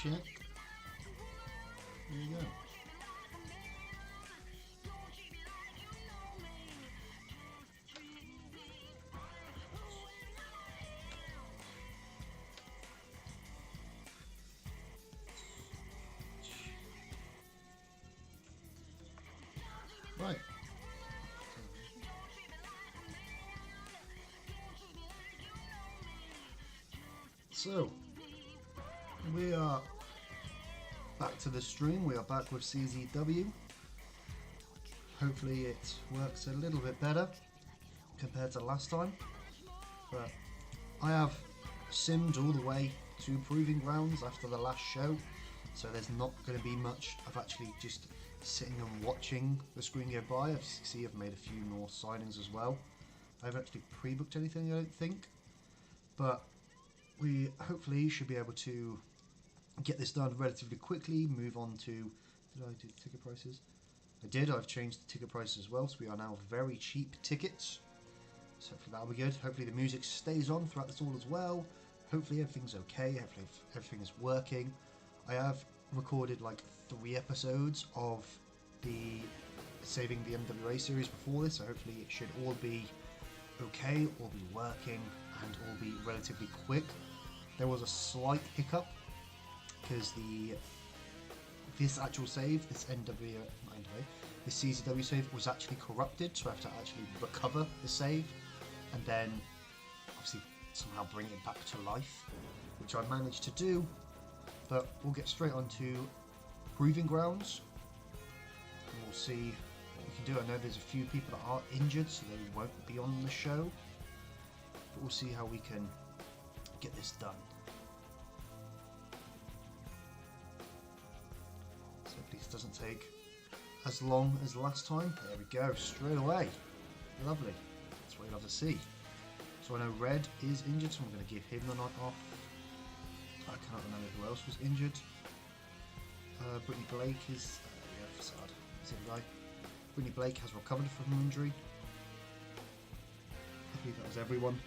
check. There you go. Right. So, we are back to the stream. We are back with CZW. Hopefully it works a little bit better compared to last time. But I have simmed all the way to Proving Grounds after the last show. So there's not going to be much of actually just sitting and watching the screen go by. I've made a few more signings as well. I haven't actually pre-booked anything, I don't think. But we hopefully should be able to get this done relatively quickly, move on to... Did I do ticket prices? I did. I've changed the ticket prices as well, so we are now very cheap tickets. So hopefully that'll be good. Hopefully the music stays on throughout this all as well. Hopefully everything's okay. Hopefully everything is working. I have recorded like 3 episodes of the Saving the NWA series before this, so hopefully it should all be okay, all be working, and all be relatively quick. There was a slight hiccup because this actual save, this this CZW save was actually corrupted, so I have to actually recover the save and then obviously somehow bring it back to life, which I managed to do. But we'll get straight on to Proving Grounds and we'll see what we can do. I know there's a few people that are injured, so they won't be on the show, but we'll see how we can get this done. So hopefully this doesn't take as long as last time. There we go, straight away. Lovely. That's what you love to see. So I know Red is injured, so I'm going to give him the night off. I cannot remember who else was injured. Brittany Blake is... yeah, Facade. Is it right? Brittany Blake has recovered from her injury. I believe that was everyone.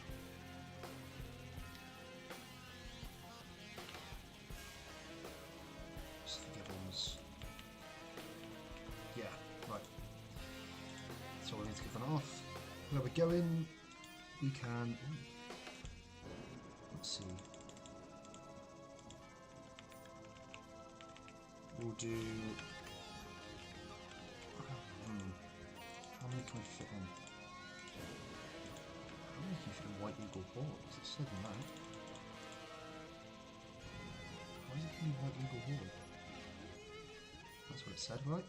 Just think everyone's... yeah, right. So we'll need to give that off. Where we're going, we can... let's see. We'll do... how many can we fit in? How many can you fit in White Eagle Hall? Is it said in that? Why is it in White Eagle Hall? That's what it said, right?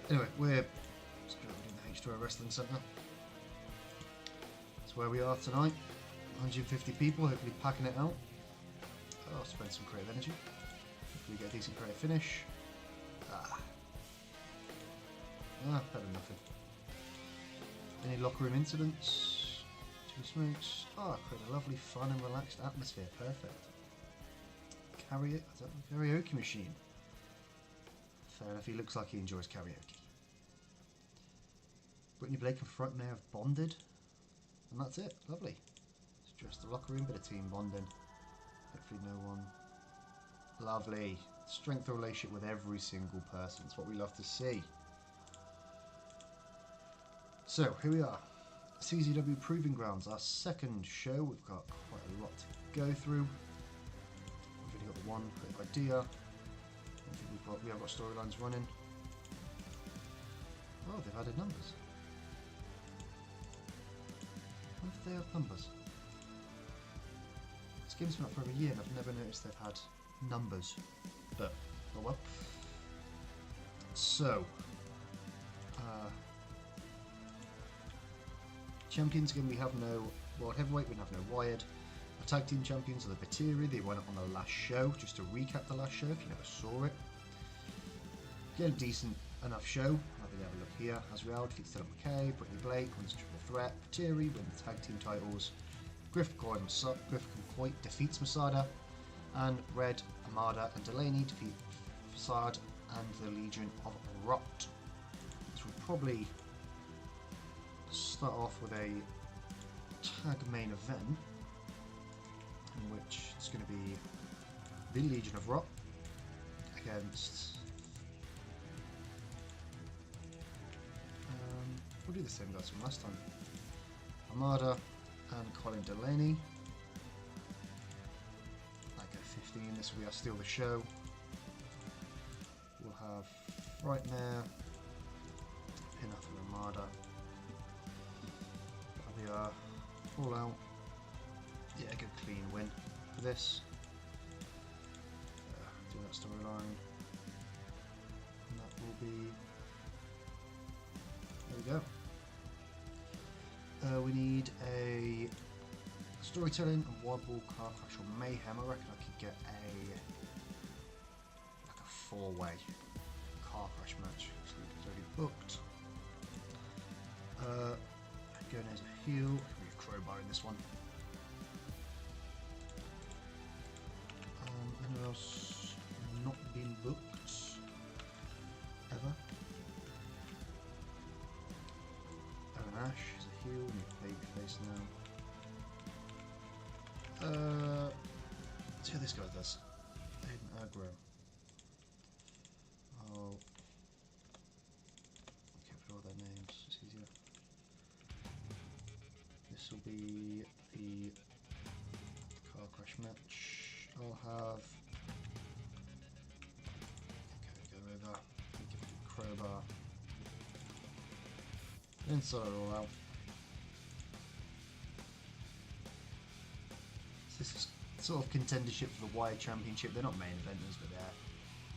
Anyway, we're just going to do the H2O Wrestling Centre. That's where we are tonight. 150 people, hopefully packing it out. Oh, I'll spend some creative energy. We get a decent creative finish. Better than nothing. Any locker room incidents? 2 smokes. Create a lovely, fun and relaxed atmosphere. Perfect. Karaoke machine. Fair enough, he looks like he enjoys karaoke. Brittany Blake and Front may have bonded. And that's it. Lovely. It's just the locker room, bit of team bonding. Hopefully no one... Lovely. Strength of relationship with every single person. It's what we love to see. So, here we are. CZW Proving Grounds, our second show. We've got quite a lot to go through. We've already got the one great idea. I think we have got storylines running. Oh, they've added numbers. When did they have numbers? This game's been out for over a year and I've never noticed they've had numbers, but oh well. So champions, again, we have no World Heavyweight, we have no Wired. Our tag team champions are the Batteria. They went on the last show. Just to recap the last show if you never saw it, again, decent enough show. Have a look here. As Real defeats Dylan McKay, Brittany Blake wins a triple threat, Batteria win the tag team titles, Griff McCoy defeats Masada, and Red, Amada and Delaney defeat Facade and the Legion of Rot. So we'll probably start off with a tag main event in which it's going to be the Legion of Rot against... we'll do the same guys from last time. Armada and Colin Delaney. That go 15, this will be our Steal the Show. We'll have Frightmare, Pinnacle Armada. That'll be our Fallout. Yeah, a good clean win for this. Do that storyline. And that will be... There we go. We need a storytelling and wild ball, car crash or mayhem. I reckon I could get like a 4-way car crash match. So it's already booked. Going as a heel. We have Crowbar in this one. Anyone else not been booked ever? Owen Ash is a heel, we need babyface now. Let's see how this guy does. Aiden Aggro. I'll get rid of all their names, it's easier. This will be the car crash match. I'll have... Okay, go over. Give it a crowbar. Then sort it all out. So this is sort of contendership for the Wire Championship. They're not main eventers, but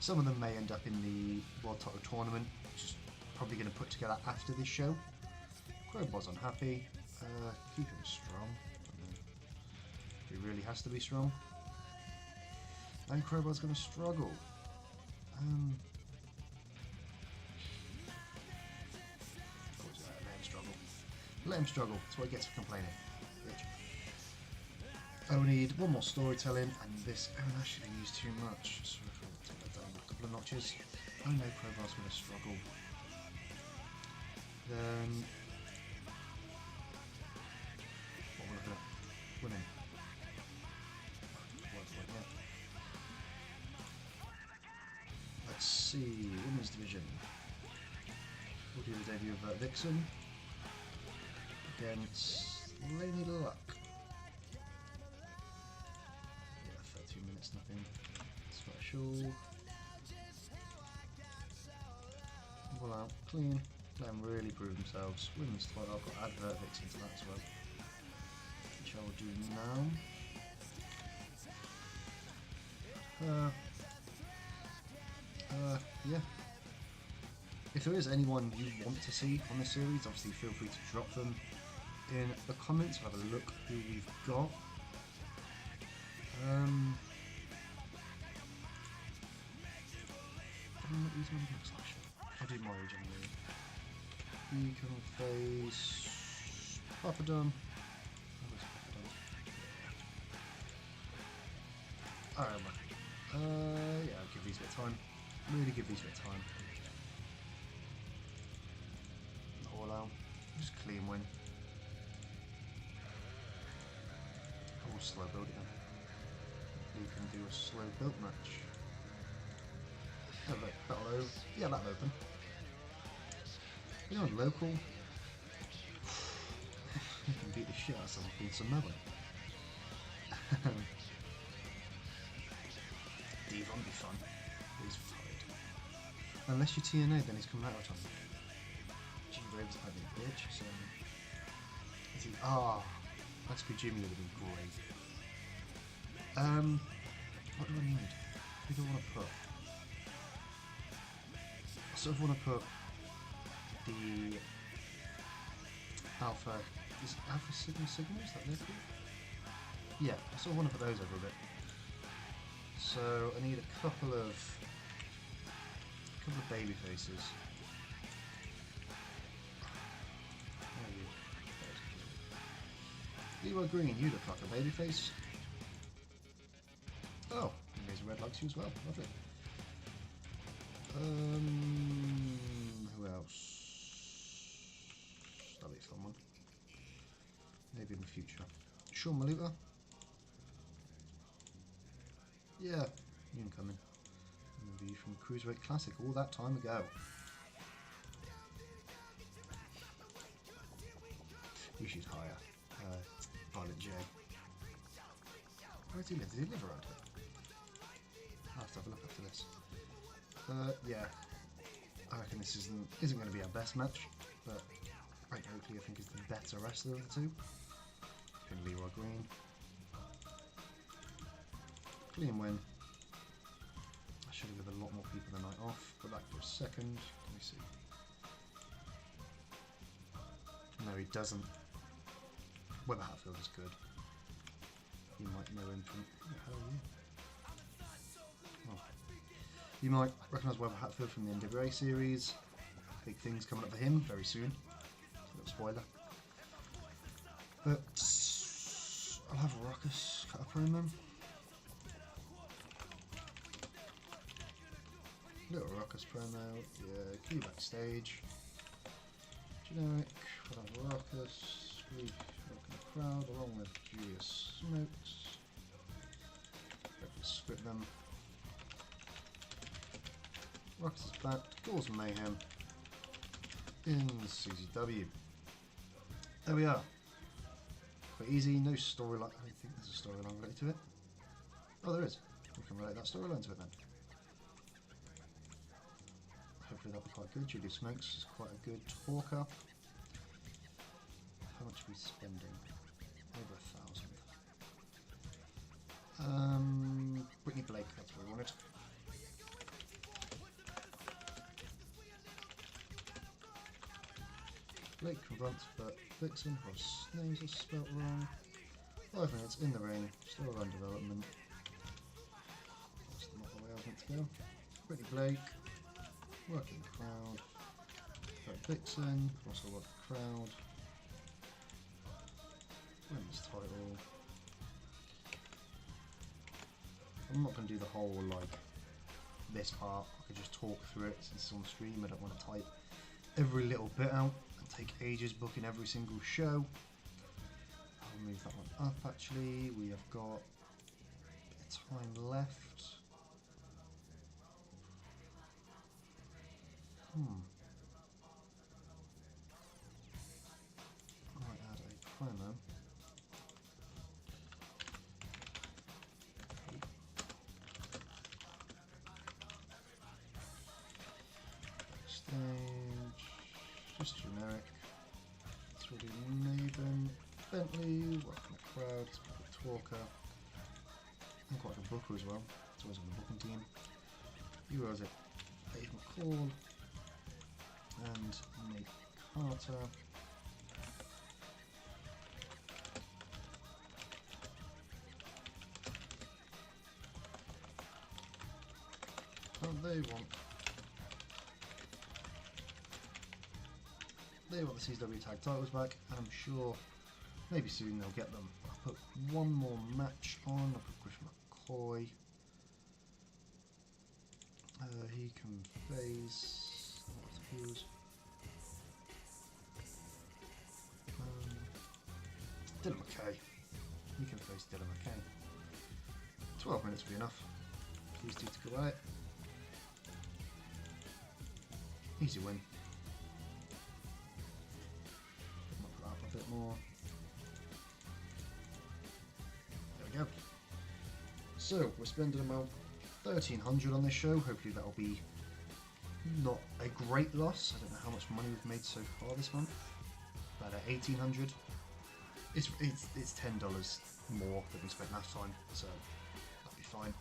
some of them may end up in the World Title Tournament, which is probably going to put together after this show. Crowbar's unhappy. Keep him strong. He really has to be strong. And Crowbar's going to struggle. Let him struggle. Let him struggle. That's what he gets for complaining. Bitch. Oh, we need one more storytelling, and this. Oh, I shouldn't use too much. So I'll take that down a couple of notches. Oh no, Crowbar's going to struggle. Then. What we're looking at? Women. Let's see, women's division. We'll do the debut of Vixen against Lady Luck. Yeah, 13 minutes, nothing special. Well out, clean. Let them really prove themselves. Women's title, I've got advert Vixen to that as well, which I will do now. Yeah. If there is anyone you want to see on this series, obviously feel free to drop them in the comments. We'll have a look who we've got. I'll do my age anyway. You can face Papadum. Alright, yeah, I'll give these a bit of time. Really give these a bit of time. All out. Just clean win. I will slow build again. You can do a slow build match. Oh look, that'll open. Yeah, that'll open. You know, local. You can beat the shit out of someone called Samoa. Devon be fun. He's tired. Unless you're TNA, then he's coming out of time. Jimmy Graves had a bitch, so... Is he... Ah! That's good, Jimmy would have been great. What do I need? Who do I want to put? I sort of want to put the Alpha... Is it Alpha Sigma Sigma? Is that their called? Yeah, I sort of want to put those over a bit. So I need a couple of baby faces. Leroy Green, you look like a baby face. Oh, there's a red lug to you as well. Lovely. Who else? That'll be someone. Maybe in the future. Sean Maluta. Yeah, incoming. A review from Cruiserweight Classic all that time ago. We should hire Violet J. Where does he live? Does he live around here? I'll have to have a look after this. Yeah, I reckon this isn't going to be our best match, but hopefully I think it's the better wrestler of the two. Pin Leroy Green. Clean win. I should have given a lot more people the night off. Go back for a second. Let me see. No, he doesn't. Webber Hatfield is good. You might know him from... Who the hell are you? Oh. You might recognise Webber Hatfield from the NWA series. Big things coming up for him very soon. A little spoiler. But I'll have a Ruckus cut up promo. Little Ruckus promo. Yeah, key backstage. Generic. We'll have Ruckus. We've welcome the crowd along with Julius Smokes. Let's script them. Ruckus is back. Cause mayhem in CZW. There we are. Quite easy, no storyline. I don't think there's a storyline related to it. Oh, there is. We can relate that storyline to it then. Hopefully that'll be quite good. Julius Smokes is quite a good talker. How much are we spending? Over 1,000. Brittany Blake, that's what we wanted. Blake confronts Vixen, her names are spelt wrong. 5 minutes in the ring, still on development. That's not the way I was meant to go. Brittany Blake, working the crowd. Vixen, also work the crowd. Women's title. I'm not going to do the whole, like, this part. I could just talk through it since it's on stream. I don't want to type every little bit out and take ages booking every single show. I'll move that one up, actually. We have got a bit of time left. I might add a promo. Just generic. It's really Nathan Bentley, welcome the crowd, it's a good talker. I'm quite a good booker as well, it's always on the booking team. You was it, Dave McCall and Nate Carter. And they want the CZW tag titles back, and I'm sure maybe soon they'll get them. I'll put one more match on. I'll put Griff McCoy. He can face Dylan McKay. He can face Dylan McKay. 12 minutes will be enough. These two to go at it. Easy win. A bit more. There we go. So we're spending about 1,300 on this show. Hopefully that'll be not a great loss. I don't know how much money we've made so far this month. About 1,800. It's $10 more than we spent last time, so that'll be fine.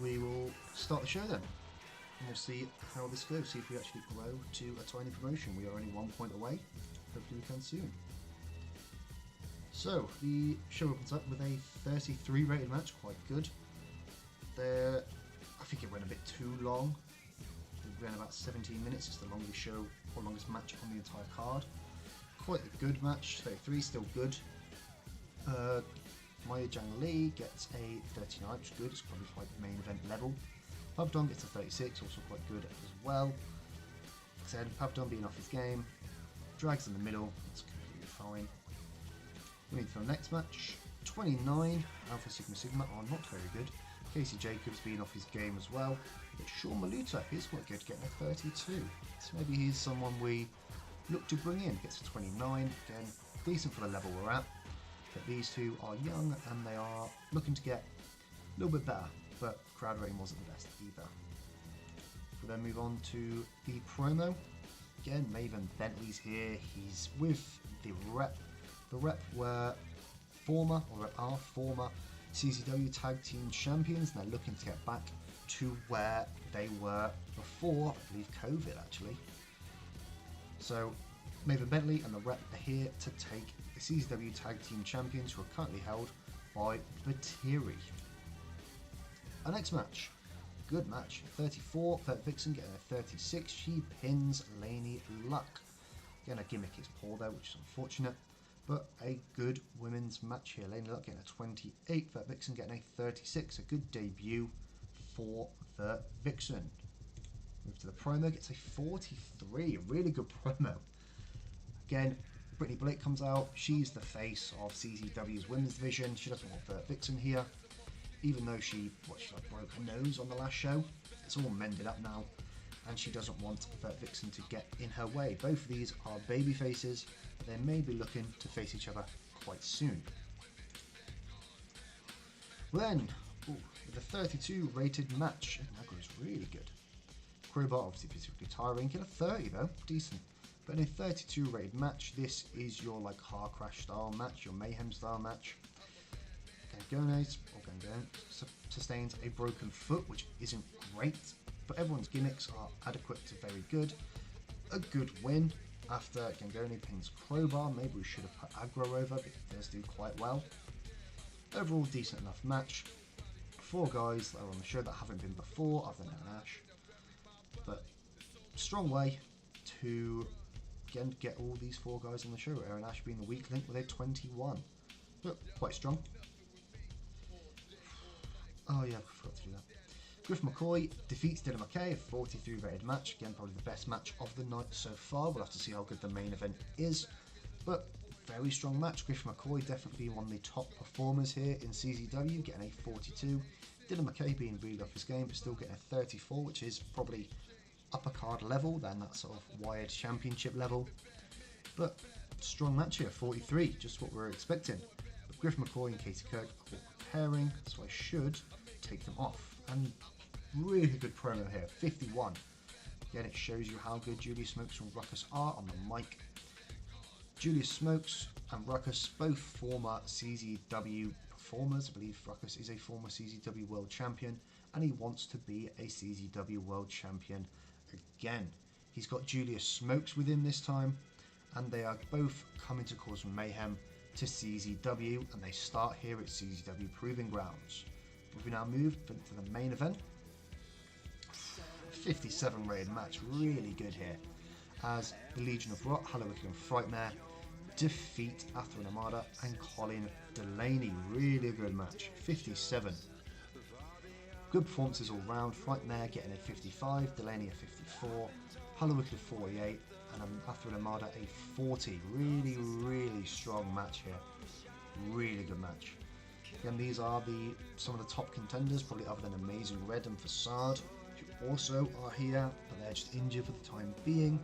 We will start the show then. And we'll see how this goes, see if we actually grow to a tiny promotion. We are only 1 point away. Hopefully we can soon. So, the show opens up with a 33 rated match, quite good. I think it went a bit too long. It ran about 17 minutes, it's the longest show, or longest match on the entire card. Quite a good match, 33 still good. Maya Jang Lee gets a 39, which is good, it's probably like main event level. Pabdon gets a 36, also quite good as well. Like I said, Pabdon being off his game, drags in the middle, it's completely fine. We need for the next match. 29, Alpha Sigma Sigma are not very good. Casey Jacobs being off his game as well. But Sean Maluta is quite good, getting a 32. So maybe he's someone we look to bring in. Gets a 29, again, decent for the level we're at. But these two are young and they are looking to get a little bit better, but crowd rating wasn't the best either. We'll then move on to the promo. Again, Maven Bentley's here. He's with the rep. The rep were former CZW Tag Team Champions, and they're looking to get back to where they were before, I believe, COVID actually. So Maven Bentley and the rep are here to take the CZW Tag Team Champions, who are currently held by Batiri. Our next match, good match, 34, Vert Vixen getting a 36, she pins Lainey Luck. Again, a gimmick is poor though, which is unfortunate, but a good women's match here. Lainey Luck getting a 28, Vert Vixen getting a 36, a good debut for Vert Vixen. Move to the promo, gets a 43, a really good promo. Again, Brittany Blake comes out, she's the face of CZW's women's division, she doesn't want Vert Vixen here. Even though she broke her nose on the last show, it's all mended up now, and she doesn't want Vert Vixen to get in her way. Both of these are baby faces, but they may be looking to face each other quite soon. Then, with a 32 rated match, that goes really good. Crowbar obviously physically tiring, get a 30 though, decent. But in a 32 rated match, this is your like car crash style match, your mayhem style match. Gangones, or Gangon, sustains a broken foot, which isn't great, but everyone's gimmicks are adequate to very good. A good win after Gangone pins Crowbar. Maybe we should have put Aggro over, but it does do quite well. Overall, decent enough match. 4 guys that are on the show that haven't been before, other than Aaron Ash. But strong way to again get all these 4 guys on the show. Aaron Ash being the weak link with a 21, but quite strong. Oh yeah, I forgot to do that. Griff McCoy defeats Dylan McKay, a 43 rated match. Again, probably the best match of the night so far. We'll have to see how good the main event is. But very strong match. Griff McCoy definitely one of the top performers here in CZW, getting a 42. Dylan McKay being really off his game, but still getting a 34, which is probably upper card level than that sort of wired championship level. But strong match here, 43, just what we were expecting. But Griff McCoy and Katie Kirk are preparing, so I should take them off. And really good promo here, 51. Again, it shows you how good Julius Smokes and Ruckus are on the mic. Julius Smokes and Ruckus, both former CZW performers. I believe Ruckus is a former CZW World Champion, and he wants to be a CZW World Champion again. He's got Julius Smokes with him this time, and they are both coming to cause mayhem to CZW, and they start here at CZW Proving Grounds. We now move to the main event. 57 rated match, really good here, as the Legion of Rot, Hallowicked and Frightmare defeat Athrun Armada and Colin Delaney. Really good match, 57. Good performances all round. Frightmare getting a 55, Delaney a 54, Hallowicked a 48, and Athrun Armada a 40. Really strong match here. Really good match. Again, these are some of the top contenders, probably other than Amazing Red and Facade, who also are here, but they're just injured for the time being.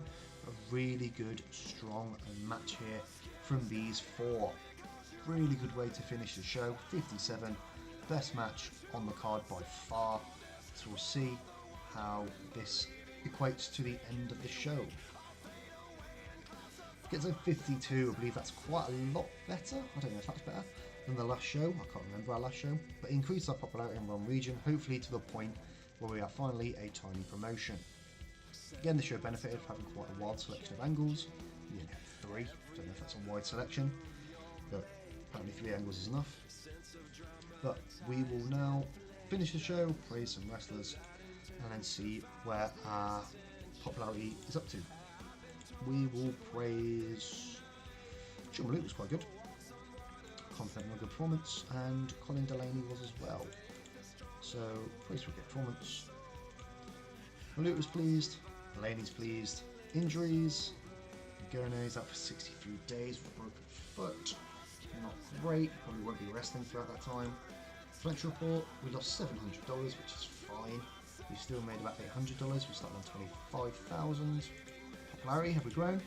A really good, strong match here from these 4. Really good way to finish the show. 57, best match on the card by far. So we'll see how this equates to the end of the show. Gets a 52, I believe that's quite a lot better. I don't know if that's better than the last show. I can't remember our last show, but increased our popularity in one region, hopefully to the point where we are finally a tiny promotion. Again, the show benefited from having quite a wide selection of angles. We only had 3, don't know if that's a wide selection, but apparently 3 angles is enough. But we will now finish the show, praise some wrestlers, and then see where our popularity is up to. We will praise John Malute was quite good. Confident in a good performance, and Colin Delaney was as well. So praise for good performance. Malute was pleased, Delaney's pleased. Injuries, Gone's out for 63 days with a broken foot. not great. Probably won't be wrestling throughout that time. Financial report, we lost $700, which is fine. We still made about $800. We started on 25,000. Popularity, have we grown?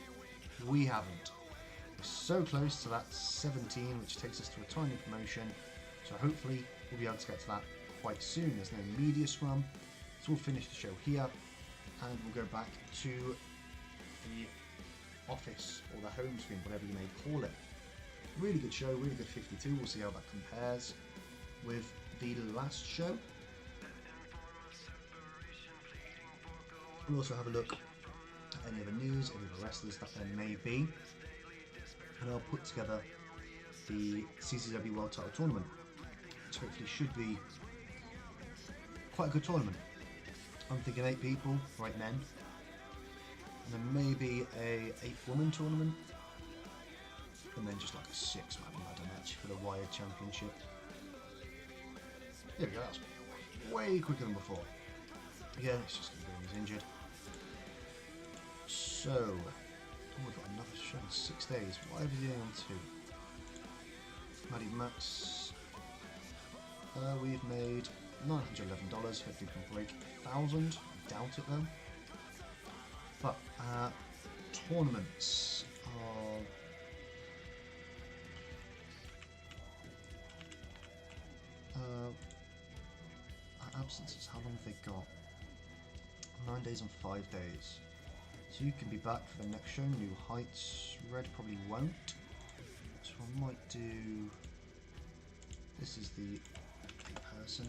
We haven't. We're so close to that 17, which takes us to a tiny promotion. So hopefully we'll be able to get to that quite soon. There's no media scrum. So we'll finish the show here and we'll go back to the office or the home screen, whatever you may call it. Really good show, really good 52. We'll see how that compares with the last show. We'll also have a look at any other news, any other wrestlers that there may be. And I'll put together the CZW World Title Tournament, which hopefully should be quite a good tournament. I'm thinking 8 people, for 8 men. And then maybe a 8-woman tournament. And then just like a 6-man ladder match for the Wired Championship. There we go, that's way quicker than before. Yeah, it's just because he's injured. So, oh, we've got another show in 6 days. Why are we doing on 2? Maddie Max. We've made $911. Hopefully we can break 1,000. Doubt it though. But tournaments are absences. How long have they got? 9 days and 5 days. So you can be back for the next show. New Heights. Red probably won't. So I might do. This is the person.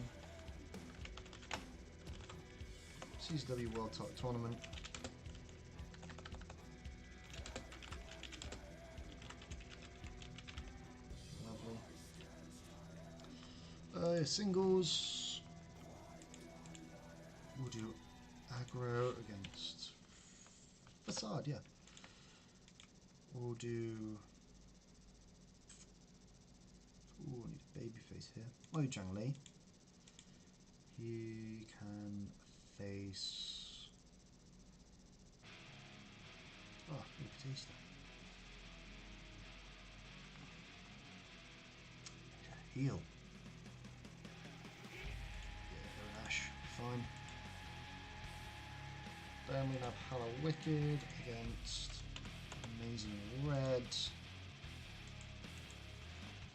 CZW World Title Tournament. Lovely. Singles. We'll do aggro against Facade, yeah. We'll do. Ooh, I need a babyface here. Oh, Zhang Li. He can face. Oh, Batista. Heal. Yeah, Ash, fine. Then we have Hello Wicked against Amazing Red.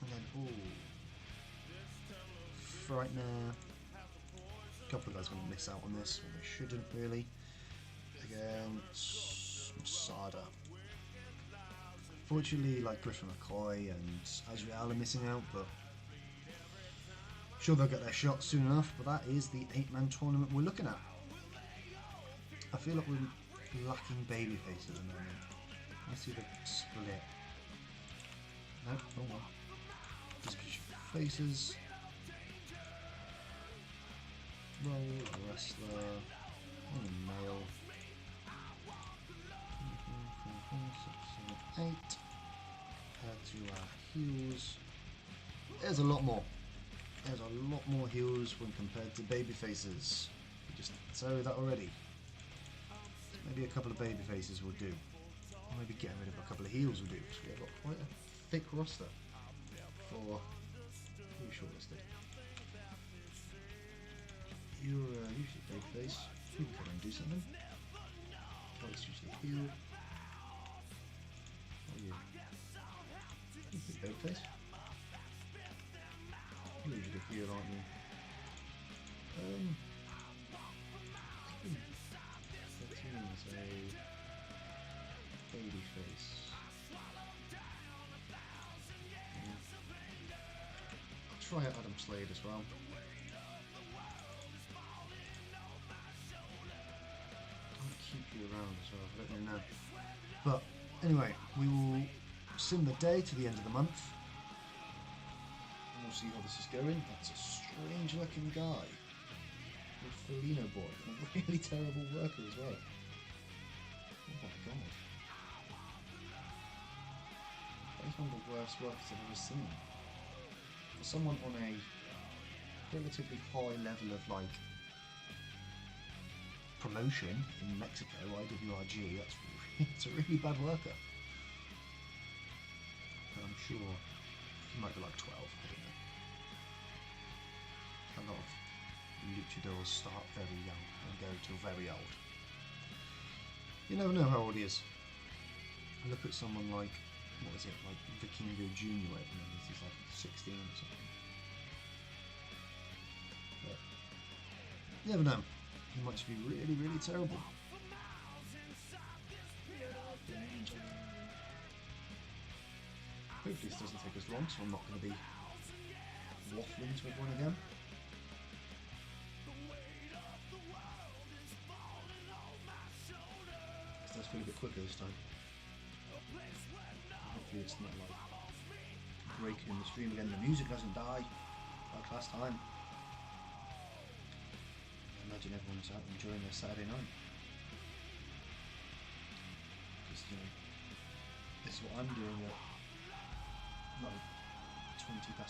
And then, ooh. Frightener. A couple of guys are going to miss out on this, when they shouldn't really. Against Masada. Fortunately, like Griffin McCoy and Azrael are missing out, but sure they'll get their shot soon enough. But that is the 8-man tournament we're looking at. I feel like we're lacking babyface at the moment. Let's see the split. Nope, wrong one. Disposition faces. Roll, wrestler, only male. 6, 7, 8. Compared to our heels. There's a lot more. There's a lot more heels when compared to baby faces. You just tell you that already. Maybe a couple of baby faces will do. Or maybe getting rid of a couple of heels will do. So we've got quite a thick roster for who shortlisted. You're usually babyface. You can come and do something. Twice usually heel. What are you? You can be babyface. You're usually heel, aren't you? 13 is a babyface. I'll try out Adam Slade as well. Keep you around as well, let me know. But anyway, we will sim the day to the end of the month. And we'll see how this is going. That's a strange looking guy. With Felino boy. And a really terrible worker as well. Oh my god. That is one of the worst workers I've ever seen. For someone on a relatively high level of like promotion in Mexico, IWRG, it's a really bad worker. But I'm sure He might be like 12, I don't know. A lot of luchadors start very young and go till very old. You never know how old he is. Look at someone like, what is it, like Vikingo Jr. at the moment, he's like 16 or something. But you never know, he might just be really, really terrible. Hopefully this doesn't take us long, so I'm not going to be waffling to everyone again. This does feel a bit quicker this time. Hopefully it's not like breaking in the stream again. The music doesn't die like last time. I imagine everyone's out enjoying their Saturday night. Because, you know, this is what I'm doing at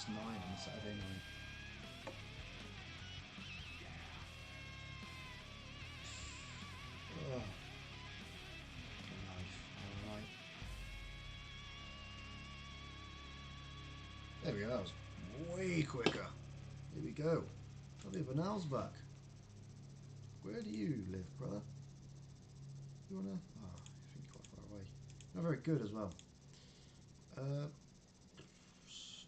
9 on a Saturday night. Oh, life, alright. There we go, that was way quicker. Here we go. Probably Banal's back. Where do you live, brother? You wanna? Oh, I think quite far away. Not very good as well.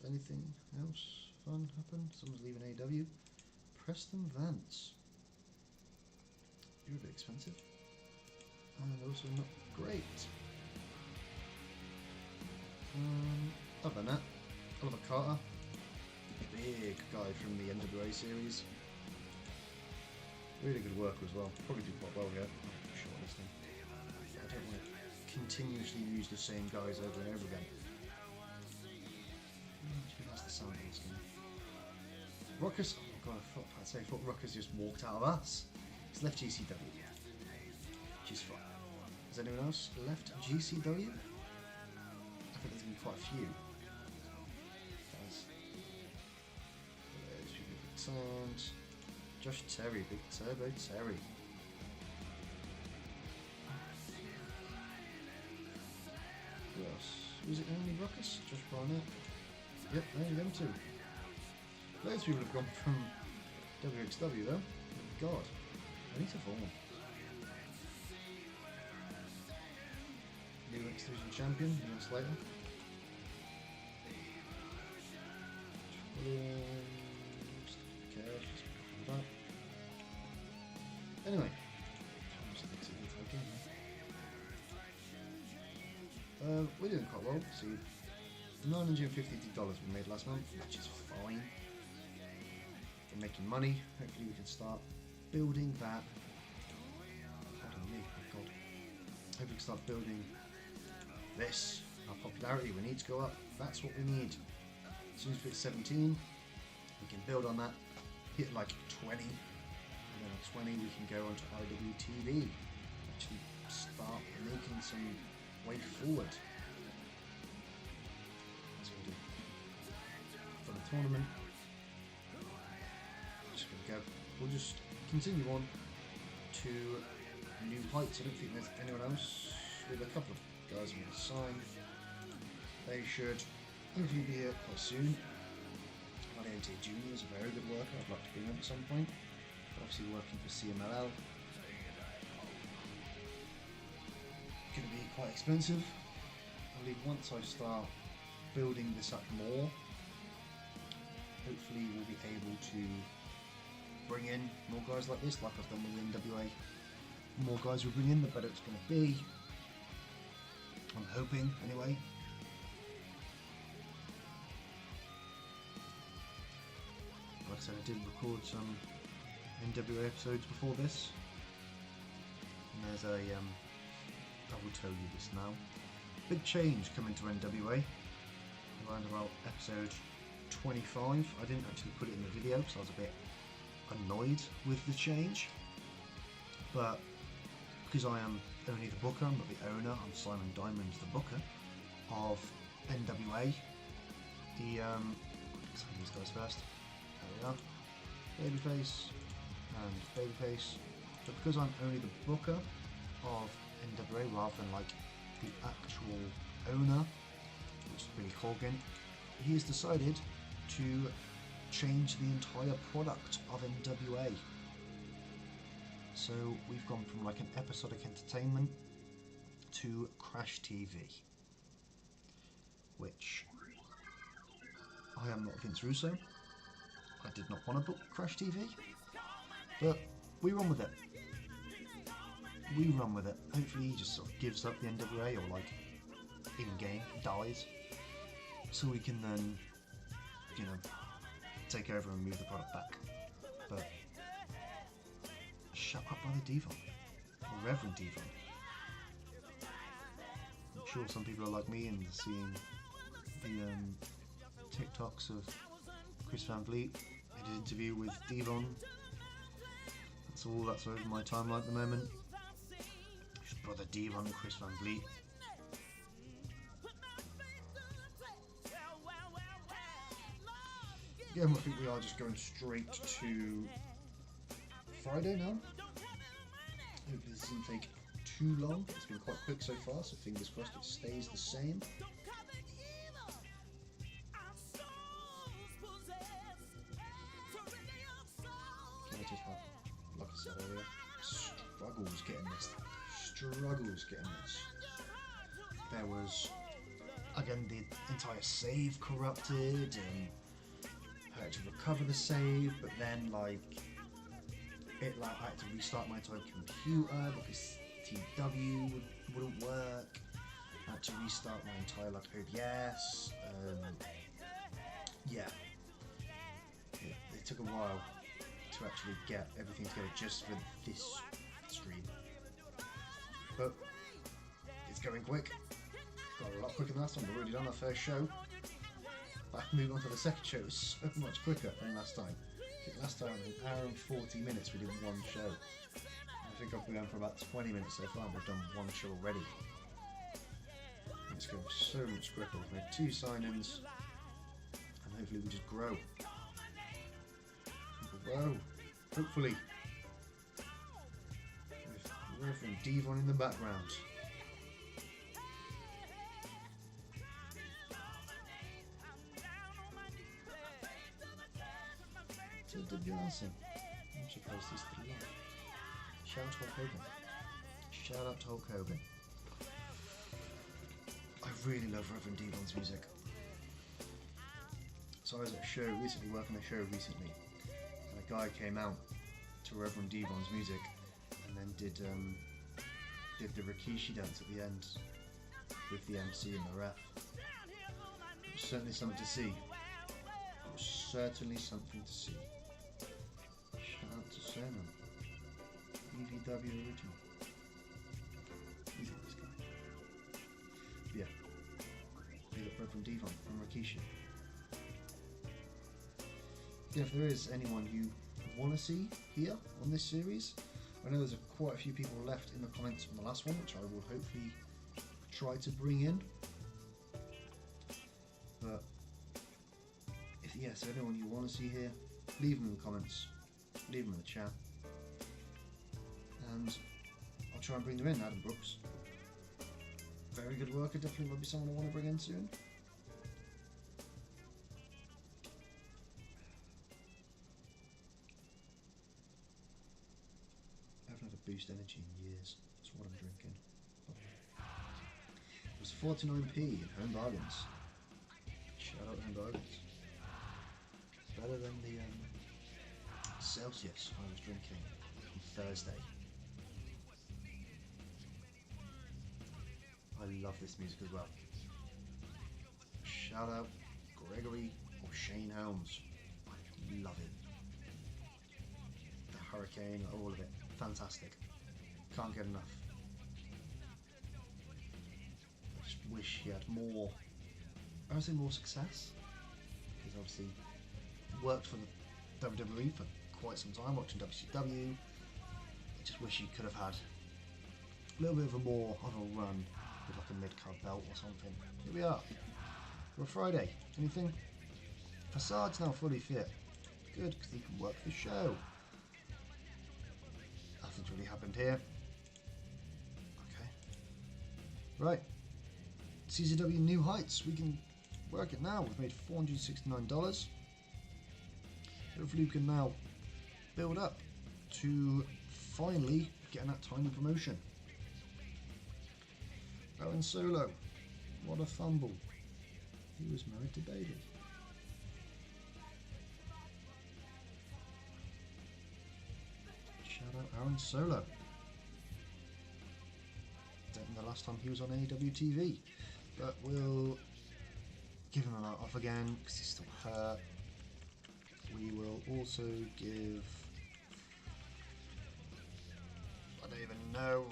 Anything else fun happen? Someone's leaving AEW. Preston Vance. You're a bit expensive. And also not great. Other than that, Oliver Carter. Big guy from the NWA series. Really good worker as well. Probably do quite well here. I'm sure listening. I don't want to continuously use the same guys over and over again. That's the sound of this game. Ruckus. Oh god, I thought Ruckus just walked out of us. He's left GCW. Which is fine. Has anyone else left GCW? I think there's going to be quite a few. There's people returned. Josh Terry, Big Turbo Terry. Who else? Was it only Ruckus? Josh Barnett. Yep, only them two. Those people have gone from WXW though. Oh god. I need to form. New X Division champion, years later. Anyway. We're doing quite well. See, $950 we made last month, which is fine. We're making money. Hopefully we can start building that. Pardon me, oh god. Hopefully we can start building this. Our popularity, we need to go up. That's what we need. As soon as we hit 17, we can build on that. Hit like 20. And then at 20 we can go onto IWTV. Actually start making some way forward. That's what we do. For the tournament. Just gonna go. We'll just continue on to new heights. I don't think there's anyone else. We have a couple of guys I'm going to sign. They should hopefully be here quite soon. NT Junior is a very good worker. I'd like to bring him at some point. But obviously working for CMLL. Going to be quite expensive. I believe once I start building this up more, hopefully we'll be able to bring in more guys like this, like I've done with the NWA. The more guys we bring in, the better it's going to be. I'm hoping, anyway. Like I said, I did record some NWA episodes before this. And there's a, I will tell you this now. Big change coming to NWA. Around about episode 25. I didn't actually put it in the video because I was a bit annoyed with the change. But because I am only the booker, I'm not the owner, I'm Simon Diamond, the booker of NWA. Let's have these guys first. There we are. Babyface and Babyface. But because I'm only the booker of NWA rather than like the actual owner, which is Billy Corgan, he has decided to change the entire product of NWA. So we've gone from like an episodic entertainment to Crash TV, which I am not Vince Russo. I did not want to book Crash TV, but we run with it. We run with it. Hopefully he just sort of gives up the NWA, or like in-game dies, so we can then, you know, take over and move the product back. But shut up, Brother Devon, or Reverend Devon. I'm sure some people are like me and seeing the TikToks of Chris Van Vliet in an interview with Devon. That's all that's over my timeline at the moment. Just Brother Devon and Chris Van Vliet. Again, I think we are just going straight to Friday now. Hopefully this doesn't take too long. It's been quite quick so far, so fingers crossed it stays the same. I just have, like I said earlier, struggles getting this. There was, again, the entire save corrupted, and I had to recover the save, but then like I had to restart my entire computer because TEW wouldn't work. I had to restart my entire like OBS. Yeah, it took a while to actually get everything together just for this stream, but it's going quick. Got a lot quicker than last time. We've already done our first show. Moving on to the second show was so much quicker than last time. I think last time was an hour and 40 minutes we did one show. I think I've been going for about 20 minutes so far and we've done one show already. It's going so much quicker. We've made 2 sign-ins and hopefully we just grow. Hopefully. With Reverend Devon in the background. TEW IX. I'm supposed this to be live. Shout out to Hulk Hogan. Shout out to Hulk Hogan. I really love Reverend Devon's music. So I was at a show recently, working a show recently, and a guy came out to Reverend Devon's music and then did the Rikishi dance at the end with the MC and the ref. It was certainly something to see. It was certainly something to see. Shout out to Sherman. EVW original. He's a nice guy. But yeah. Big up Reverend Devon from Rikishi. Yeah, if there is anyone you want to see here on this series, I know there's quite a few people left in the comments on the last one, which I will hopefully try to bring in. But if yes, anyone you want to see here, leave them in the comments, leave them in the chat, and I'll try and bring them in. Adam Brooks, very good worker, definitely might be someone I want to bring in soon. I haven't had a Boost Energy in years. That's what I'm drinking. It was 49p in Home Bargains. Shout out Home Bargains. Better than the Celsius I was drinking on Thursday. I love this music as well. Shout out Gregory or Shane Helms. Love it. The Hurricane, all of it. Fantastic. Can't get enough. I just wish he had more, I would say more success. Because obviously worked for the WWE for quite some time, watching WCW. I just wish he could have had a little bit of a more of a run with like a mid-card belt or something. Here we are. For a Friday. Anything? Facade's now fully fit. Good, because he can work the show. Nothing's really happened here. Okay. Right. CZW New Heights. We can working now. We've made $469. Hopefully we can now build up to finally getting that tiny promotion. Going solo. What a fumble. He was married to Bailey. Shout out Aaron Solo. Don't know the last time he was on AEW TV, but we'll give him a night off again because he's still hurt. We will also give, I don't even know,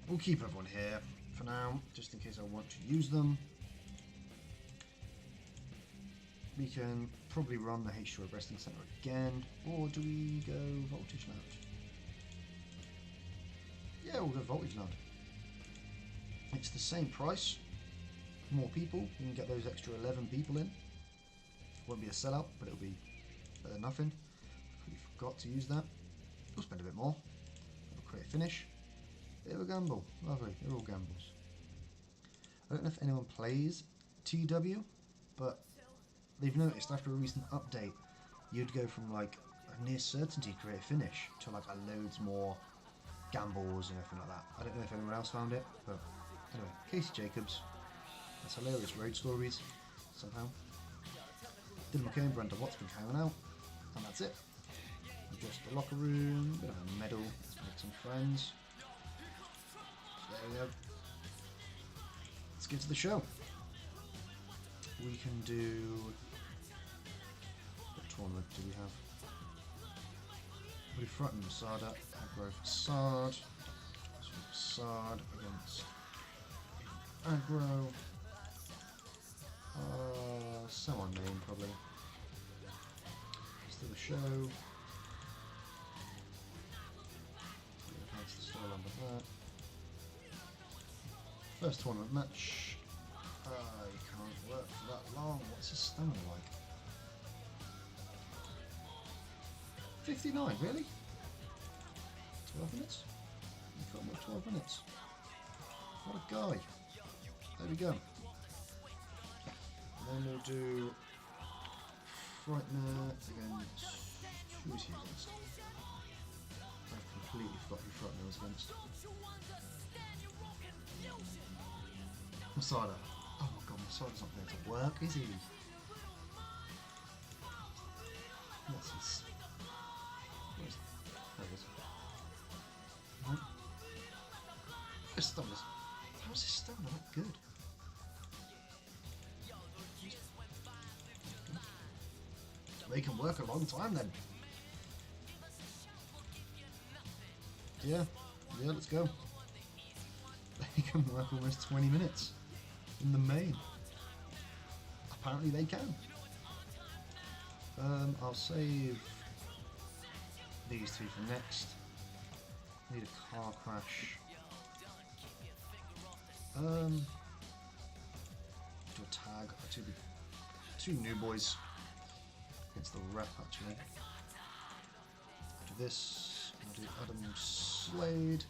we'll keep everyone here for now just in case I want to use them. We can probably run the H2O Wrestling Center again, or do we go Voltage Lounge? Yeah, we'll go Voltage Lounge. It's the same price, more people, you can get those extra 11 people in. Won't be a sellout, but it'll be better than nothing. We forgot to use that. We'll spend a bit more. We'll create a finish. Bit of a gamble. Lovely, they're all gambles. I don't know if anyone plays TEW, but they've noticed after a recent update, you'd go from like a near certainty create a finish to like a loads more gambles and everything like that. I don't know if anyone else found it, but anyway, Casey Jacobs. That's hilarious road stories somehow. Dylan McKay and Brenda Watt's been hanging out, and that's it. Just the locker room, bit of a medal, let's make some friends. So there we go. Let's get to the show. We can do. What tournament do we have? We'll do Front and Masada, aggro Facade. Facade against aggro. Someone main probably. Let's do the show. That's the style under that. First tournament match. I can't work for that long. What's his stamina like? 59, really? 12 minutes? You've got more 12 minutes. What a guy. There we go. And then we'll do Frightener against. Who is he against? I've completely forgot who Frightener was against. Masada. Oh my god, Masada's not going to work, is he? What's his. Where's. There it is. No. His stamina. How's his stamina that good? They can work a long time then. Yeah, let's go. They can work almost 20 minutes in the main. Apparently they can. I'll save these two for next. Need a car crash. Do a tag. Two new boys. Against the rep actually. Do this, I'll do Adam Slade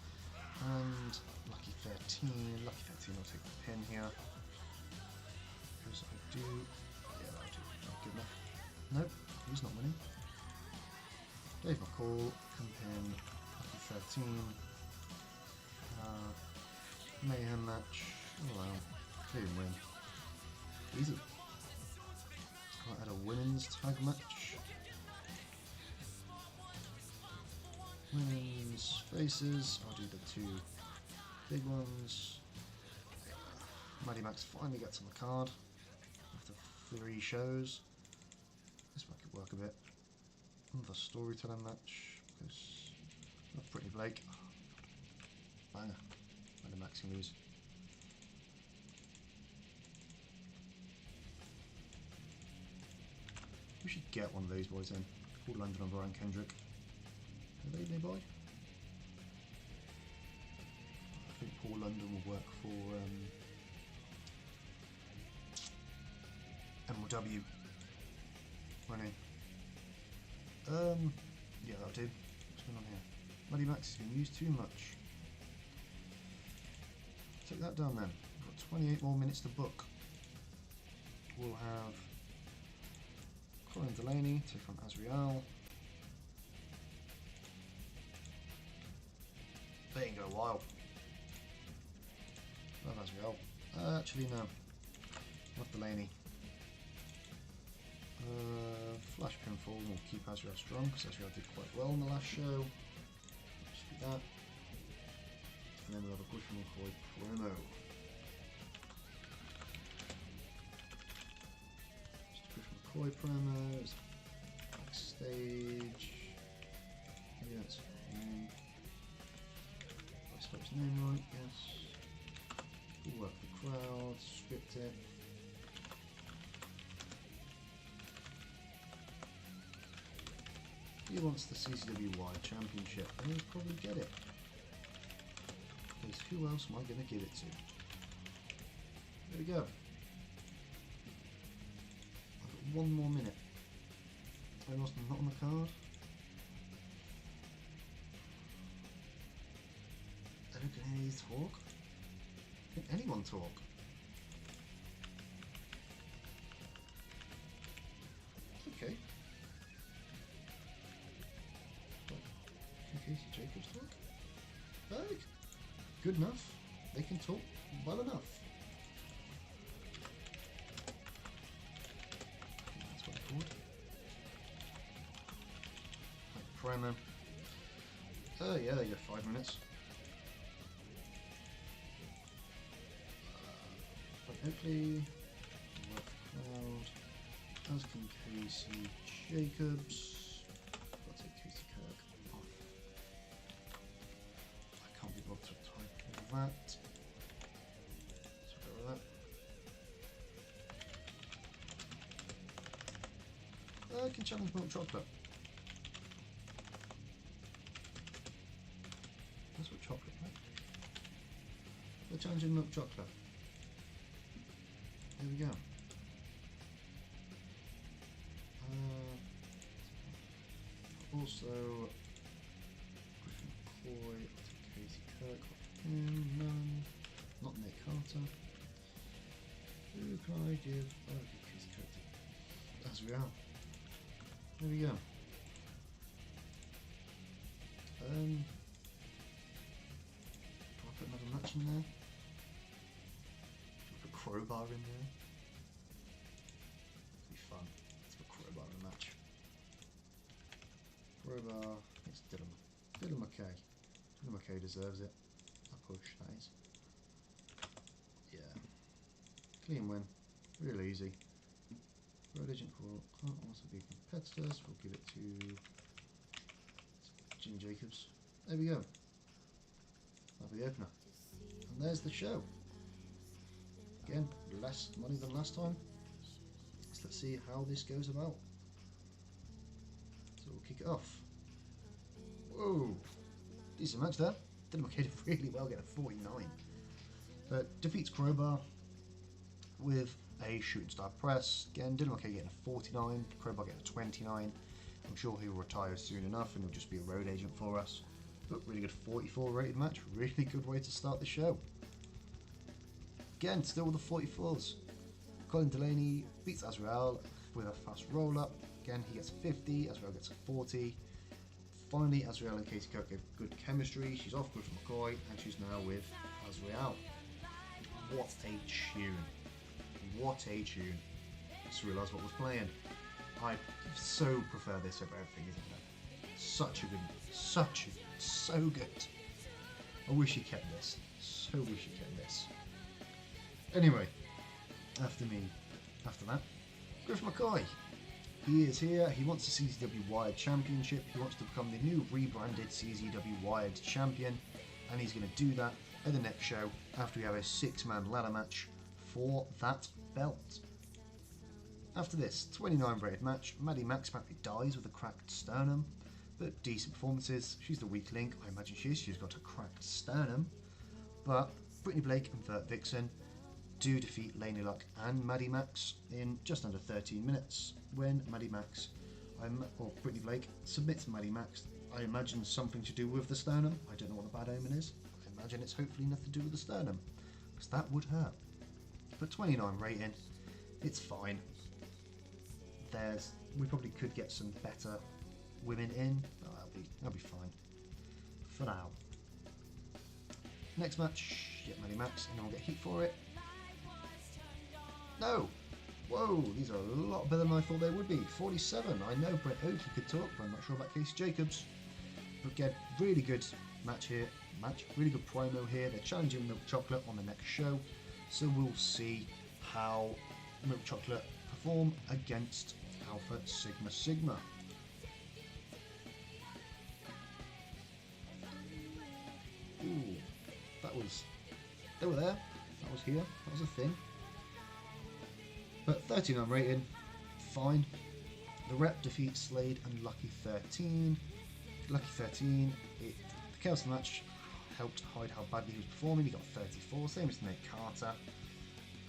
and Lucky 13. Lucky 13 will take the pin here. Because I do. Yeah, that'll do. Not good enough. Nope, he's not winning. Dave McCall can pin Lucky 13. Mayhem match. Oh wow. Clean win. Easy. Can't add a women's tag match. Women's faces. I'll do the two big ones. Maddie Max finally gets on the card after 3 shows. This might could work a bit. Another storytelling match because not Brittany Blake. Banger. Maddie Max can lose. We should get one of those boys in. Paul London and Brian Kendrick. Are they nearby? I think Paul London will work for MLW. Won't he? Yeah, that'll do. What's going on here? Muddy Max has been used too much. Take that down then. We've got 28 more minutes to book. we'll have Colin Delaney take on Azrael. They can go wild. Love Azrael. Actually, no. Not Delaney. Flash pinfall will keep Azrael strong because Azrael did quite well in the last show. Just do that. And then we'll have a Griffin McCoy promo. Just Griffin McCoy promos. Backstage. Yeah, that's fine. I spell his name right, yes. We'll work the crowd, script it. He wants the CZW Championship, and he'll probably get it. Because who else am I going to give it to? There we go. I've got one more minute. Anyone else not on the card? I don't get any talk. Can anyone talk? Okay. Casey Jacobs talk? Good enough. They can talk well enough. That's what I thought. Right, promo. Yeah, they get 5 minutes. Oakley, work crowd, as can Casey Jacobs. I'll take Casey Kirk off. I can't be bothered to type all that. So go with that. I can challenge milk chocolate. That's what chocolate, right? They're challenging milk chocolate. There we go. Also, Griffin McCoy, Casey Kirk, none, not Nick Carter. Who can I give? Oh, I'll give Casey Kirk to Azrael. There we go. Do I put another match in there? Crowbar in there. It'll be fun. Let's put Crowbar in a match. Crowbar, it's Dylan McKay. Dylan McKay deserves it. A push, that is. Yeah. Clean win. Real easy. Road Agent can't also be competitors. We'll give it to Jim Jacobs. There we go. That'll be the opener. And there's the show. Again, less money than last time. So let's see how this goes about. So we'll kick it off. Whoa! Decent match there. Dylan McKay did really well, getting a 49. But defeats Crowbar with a shooting star press. Again, Dylan McKay getting a 49, Crowbar getting a 29. I'm sure he'll retire soon enough and he'll just be a road agent for us. But really good 44 rated match. Really good way to start the show. Again, still with the 44s. Colin Delaney beats Azrael with a fast roll up. Again, he gets a 50, Azrael gets a 40. Finally, Azrael and Casey Kirk have good chemistry. She's off with McCoy and she's now with Azrael. What a tune. What a tune. I just realised what was playing. I so prefer this over everything, isn't it? Such a good, so good. I wish he kept this. So wish he kept this. Anyway, after that, Griffin McCoy. He is here. He wants the CZW Wired Championship. He wants to become the new rebranded CZW Wired Champion, and he's going to do that at the next show after we have a 6-man ladder match for that belt. After this 29 rated match, Maddie Max apparently dies with a cracked sternum, but decent performances. She's the weak link. I imagine she is. She's got a cracked sternum, but Brittany Blake and Vert Vixen do defeat Laney Luck and Maddie Max in just under 13 minutes when Maddie Max, or Brittany Blake, submits Maddie Max. I imagine something to do with the sternum. I don't know what the bad omen is. I imagine it's hopefully nothing to do with the sternum, because that would hurt. But 29 rating, It's fine. We probably could get some better women in. Oh, that'll be fine for now. Next match, get many maps, and then we'll get heat for it. No! Whoa, these are a lot better than I thought they would be. 47. I know Brett Oakey could talk, but I'm not sure about Casey Jacobs. But again, really good match here. Really good promo here. They're challenging Milk Chocolate on the next show, so we'll see how Milk Chocolate perform against Alpha Sigma Sigma. Ooh, they were there. That was here. That was a thing. But 39 rated, fine. The Rep defeats Slade and Lucky 13. Lucky 13, the Chaos match helped hide how badly he was performing. He got 34, same as Nate Carter.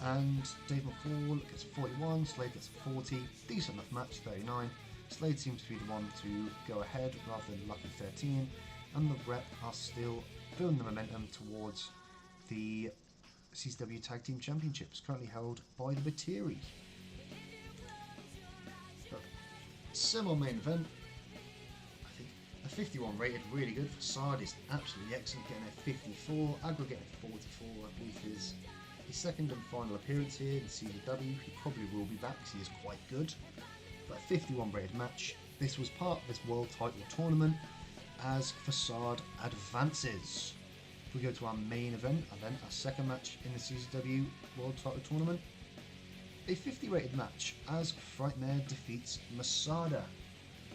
And Dave McCall gets 41, Slade gets 40. Decent enough match, 39. Slade seems to be the one to go ahead rather than Lucky 13. And the Rep are still building the momentum towards the CZW Tag Team Championships, currently held by the Batiri. Semi-main event, I think a 51 rated, really good. Facade is absolutely excellent, getting a 54. Aggro getting a 44, I believe his second and final appearance here in CZW. He probably will be back because he is quite good. But 51 rated match. This was part of this world title tournament as Facade advances. We go to our main event, and then our second match in the CZW World Title Tournament. A 50 rated match as Frightmare defeats Masada.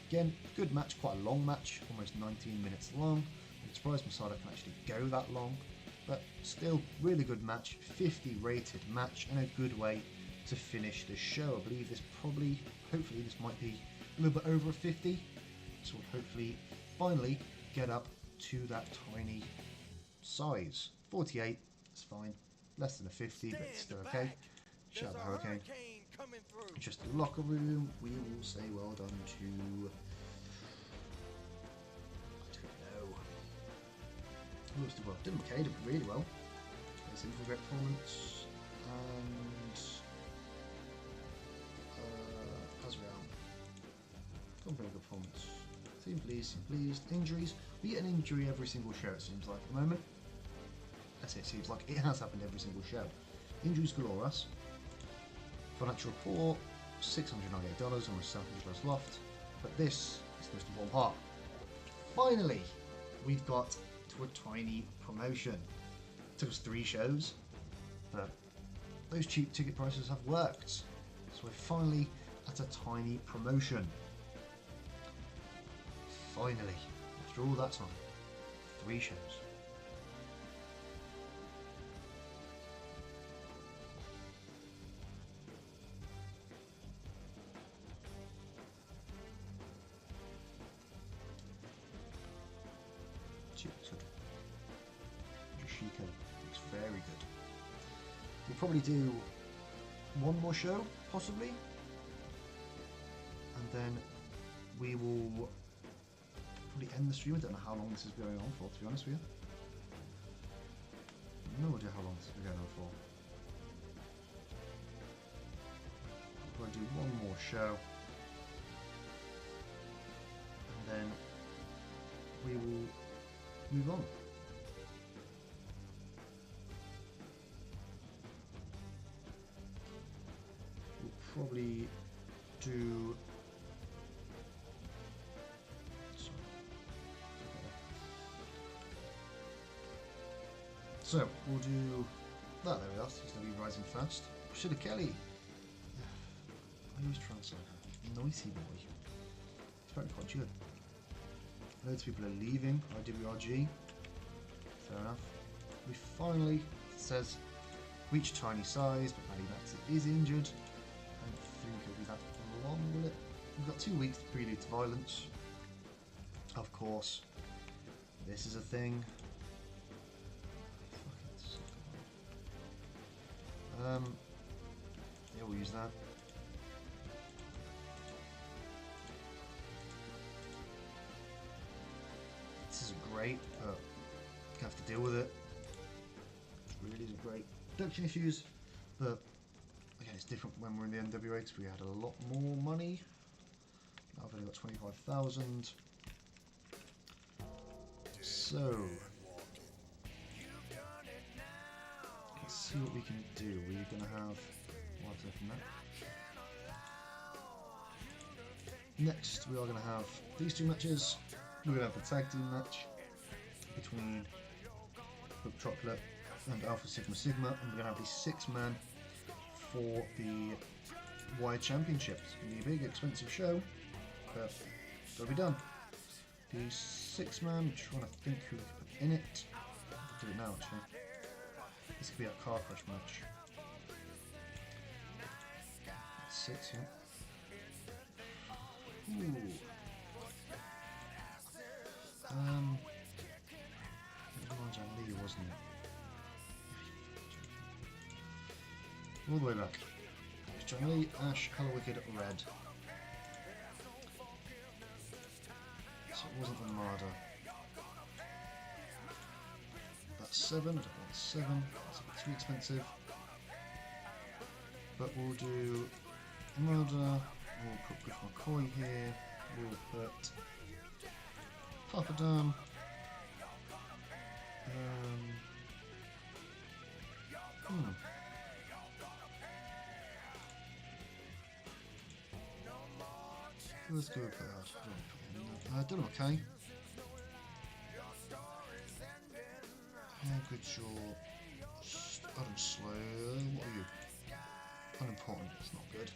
Again, good match, quite a long match, almost 19 minutes long. I'm surprised Masada can actually go that long, but still, really good match, 50 rated match, and a good way to finish the show. I believe hopefully this might be a little bit over a 50, so we'll hopefully finally get up to that tiny size. 48 is fine, less than a 50, but it's still okay. Shout out the Hurricane. Just the locker room, we will say well done to, I don't know, who else did well? Dylan McKay did really well. There's a great performance, and Azrael, got a very good performance. Team pleased. Injuries, we get an injury every single show, it seems like at the moment. I say it seems like, it has happened every single show. Injuries galore us. Financial report, $698 on a self-interest loft, but this is the most important part. Finally, we've got to a tiny promotion. It took us 3 shows, but those cheap ticket prices have worked. So we're finally at a tiny promotion. Finally, after all that time, 3 shows. Yoshiko looks very good. We'll probably do 1 more show, possibly, and then we will probably end the stream. I don't know how long this is going on for, to be honest with you. No idea how long this is going on for. I'll probably do 1 more show, and then we will move on. We'll probably do. So we'll do that. There we are. He's going to be rising fast. Should have Kelly. I always try and say noisy boy. He's very quite good. Loads of people are leaving IWRG. Fair enough. We finally, it says, reach tiny size, but Maddie Maxey is injured. I don't think it'll be that long, will it? We've got 2 weeks to prelude to violence. Of course. This is a thing. Yeah, we'll use that. This isn't great, but you have to deal with it. It really isn't great. Production issues, but Again, it's different when we're in the NWA because we had a lot more money. Now I've only got 25,000. So let's see what we can do. We're going to have water from that. Next, we are going to have these two matches. We're going to have the tag team match between Hook Chocolate and Alpha Sigma Sigma, and we're going to have the 6-man for the Wide Championship. It's going to be a big, expensive show, but it's got to be done. The 6-man, I'm trying to think who we could put in it. I'll do it now, actually. This could be a car crash match. 6, yeah. Ooh. It was Lee, wasn't it? All the way back. John Lee, Ash, Hello Wicked, Red. So it wasn't Armada. That's 7, I don't want 7, that's a bit too expensive. But we'll do Armada, we'll put Griff McCoy here, we'll put Papadam. Let's go with that. Don't know, okay. Good job. Adam Slayer, what are you? Unimportant, it's not good.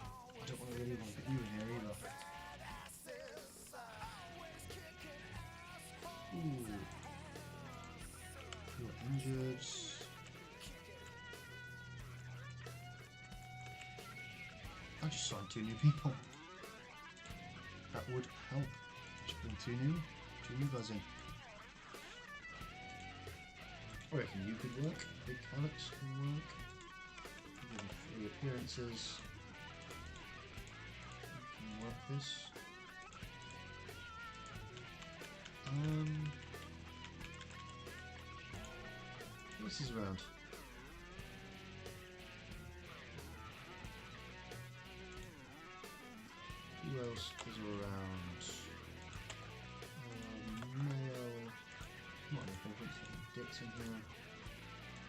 I don't really want to put you in here either. Ooh. You're injured. I just signed 2 new people. That would help. Just bring 2 new guys in. I reckon you could work. Big Alex can work. Give him 3 appearances. You can work this. Who else is around? Who else is around? Mayo. Not any preference. Dick's in here.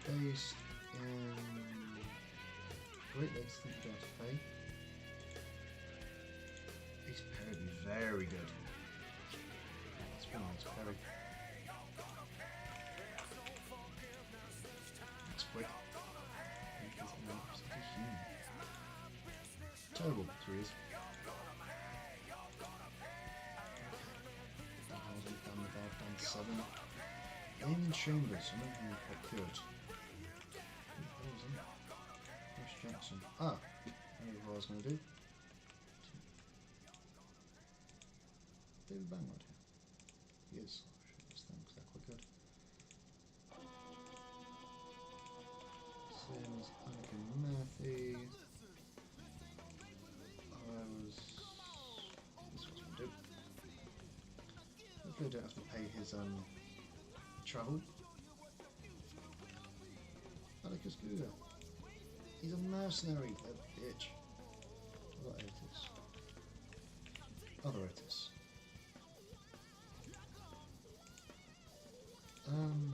Based in Great Lakes, I think you don't have to pay. He's Perry be very good. That's one nice Perry. That's quick. Terrible, 3 is. Down 7. In Chambers, I don't think I could. Chris Jackson. Ah, I knew what I was going to do. David Bangwood. He is. I should have this thing because they're quite good. Sims, Anakin Murphy. This was going to do. Hopefully I don't have to pay his travel. Atticus Cougar. He's a mercenary, a bitch. What Otis? Other Otis. I don't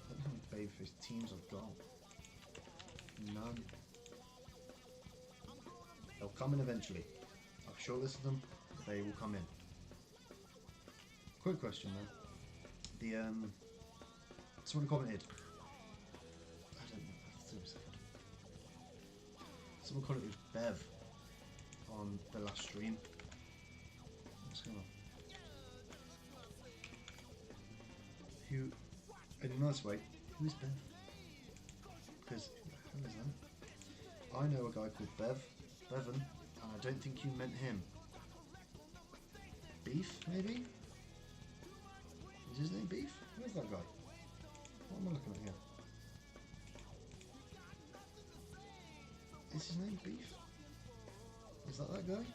know how many babyface teams I've got. None. They'll come in eventually. I've shortlisted them, they will come in. Quick question though. The someone commented. I don't know. Let's do a second. Someone commented Bev on the last stream. What's going on? Who, in a nice way, who is Bev? Because who is that? I know a guy called Bevan, and I don't think you meant him. Beef, maybe? Is his name Beef? Where's that guy? What am I looking at here? Is his name Beef? Is that guy?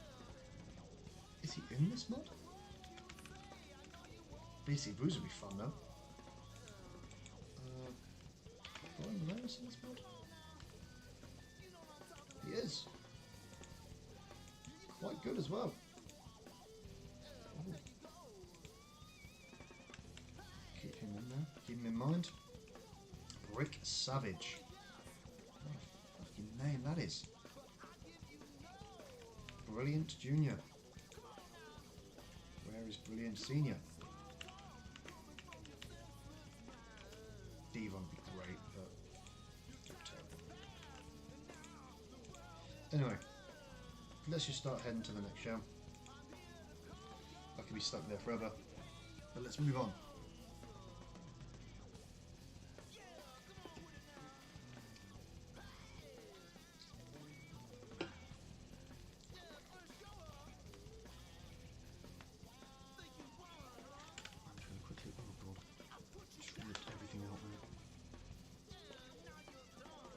Is he in this mod? Basic Brews would be fun though. run the virus in this mod? He is. Quite good as well. Ooh. Keep him in there. Keep him in mind. Brick Savage. What a fucking name that is. Brilliant Junior. Where is Brilliant Senior? Devon would be great, but terrible. Anyway, let's just start heading to the next show. I could be stuck there forever, but let's move on.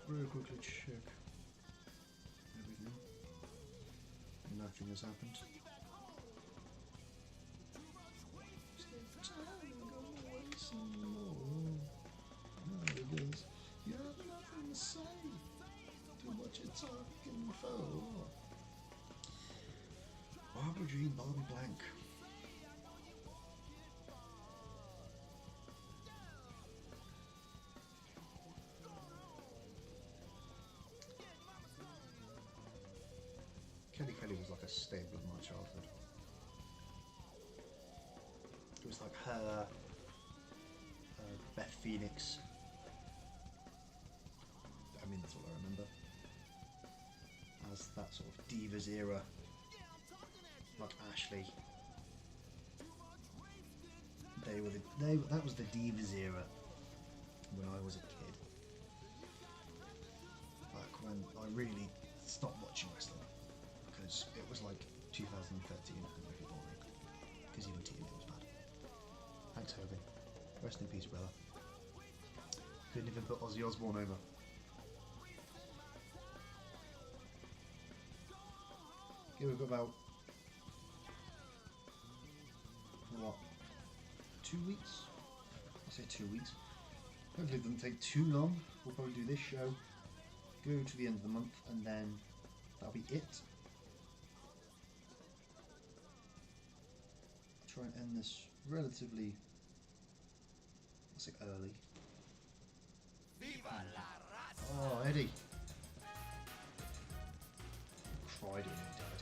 Real quickly check everything. Nothing has happened. No, it is. You have nothing to say to what you're talking for. Barbara Jean Bobby Blank. Kelly was like a staple of my childhood. It was like her, Beth Phoenix. I mean, that's all I remember. As that sort of Divas era. Like Ashley. That was the Divas era when I was a kid. Like when I really stopped watching wrestling. Because it was like 2013 and really boring. Because even TV was bad. Thanks, Toby. Rest in peace, brother. Couldn't even put Ozzy Osbourne over. Okay, we've got about, what, 2 weeks? I say 2 weeks. Hopefully it doesn't take too long. We'll probably do this show, go to the end of the month, and then that'll be it. Try and end this relatively, I'll say early. Oh, Eddie. I cried when he died.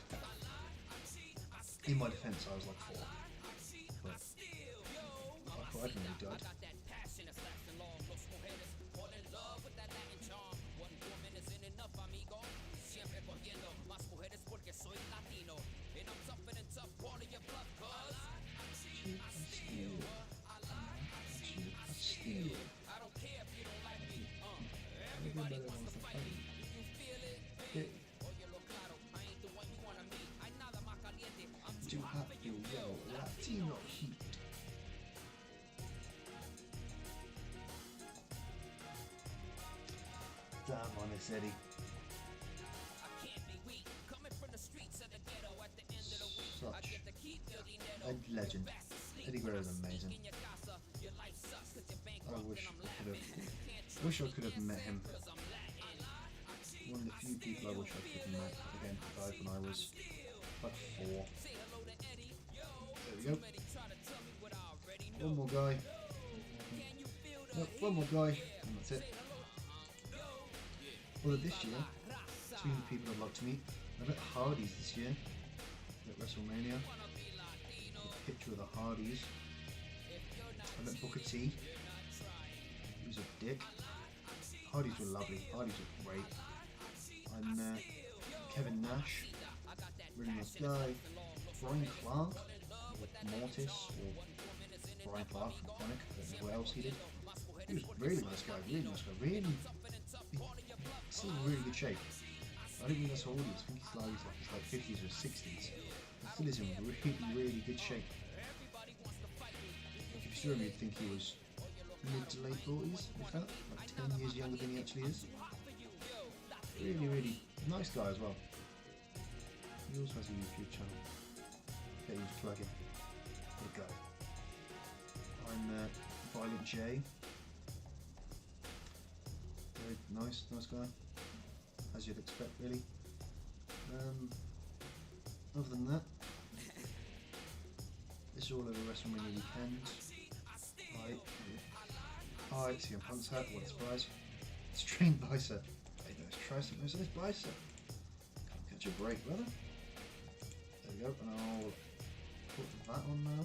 In my defence, I was like 4. But I cried when he died. I don't care if you don't like me. Everybody wants to fight me. Too hot for yo, Latino heat. Damn on this, Eddie. Such a legend. Eddie Guerrero's amazing. I wish I could have met him. One of the few people I wish I could have met. Again, he died when I was like 4. There we go. One more guy. No, one more guy, and that's it. Although this year, two of the people I'd like to meet, I met Hardys this year at WrestleMania. A picture of the Hardys. I met Booker T. He was a dick. Hardys were lovely. Hardys were great. I met Kevin Nash. Really nice guy. Brian Clark, or Mortis, or Brian Clark from Chronic. I don't know what else he did. He was a really nice guy. Really nice guy. He's still in really good shape. I didn't realize how old he was. I think he's like 50s or 60s. He still is in really good shape. Like if you saw him, you'd think he was mid to late 40s, if that. Like 10 years younger than he actually is. Really nice guy as well. He also has a YouTube channel that he was plugging. Good guy. I'm Violet J. Nice guy, as you'd expect, really. Other than that, this is all over WrestleMania weekend. Alright, CM Punk's hat, what a surprise. Strained bicep. Hey, let's try something with this bicep. Can't catch a break, brother. There we go, and I'll put that on now.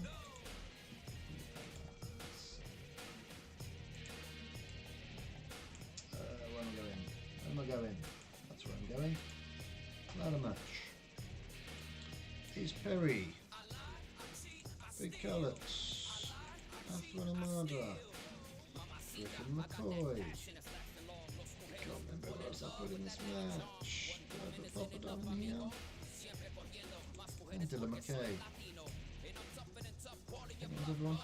Where am I going? Where am I going? That's where I'm going. Ladder match. Is Perry. Big Callets. Afro Amada. Griffin McCoy. Can't remember what else I put in this match. Did I put Papa down here? And Dylan McKay. That was everyone.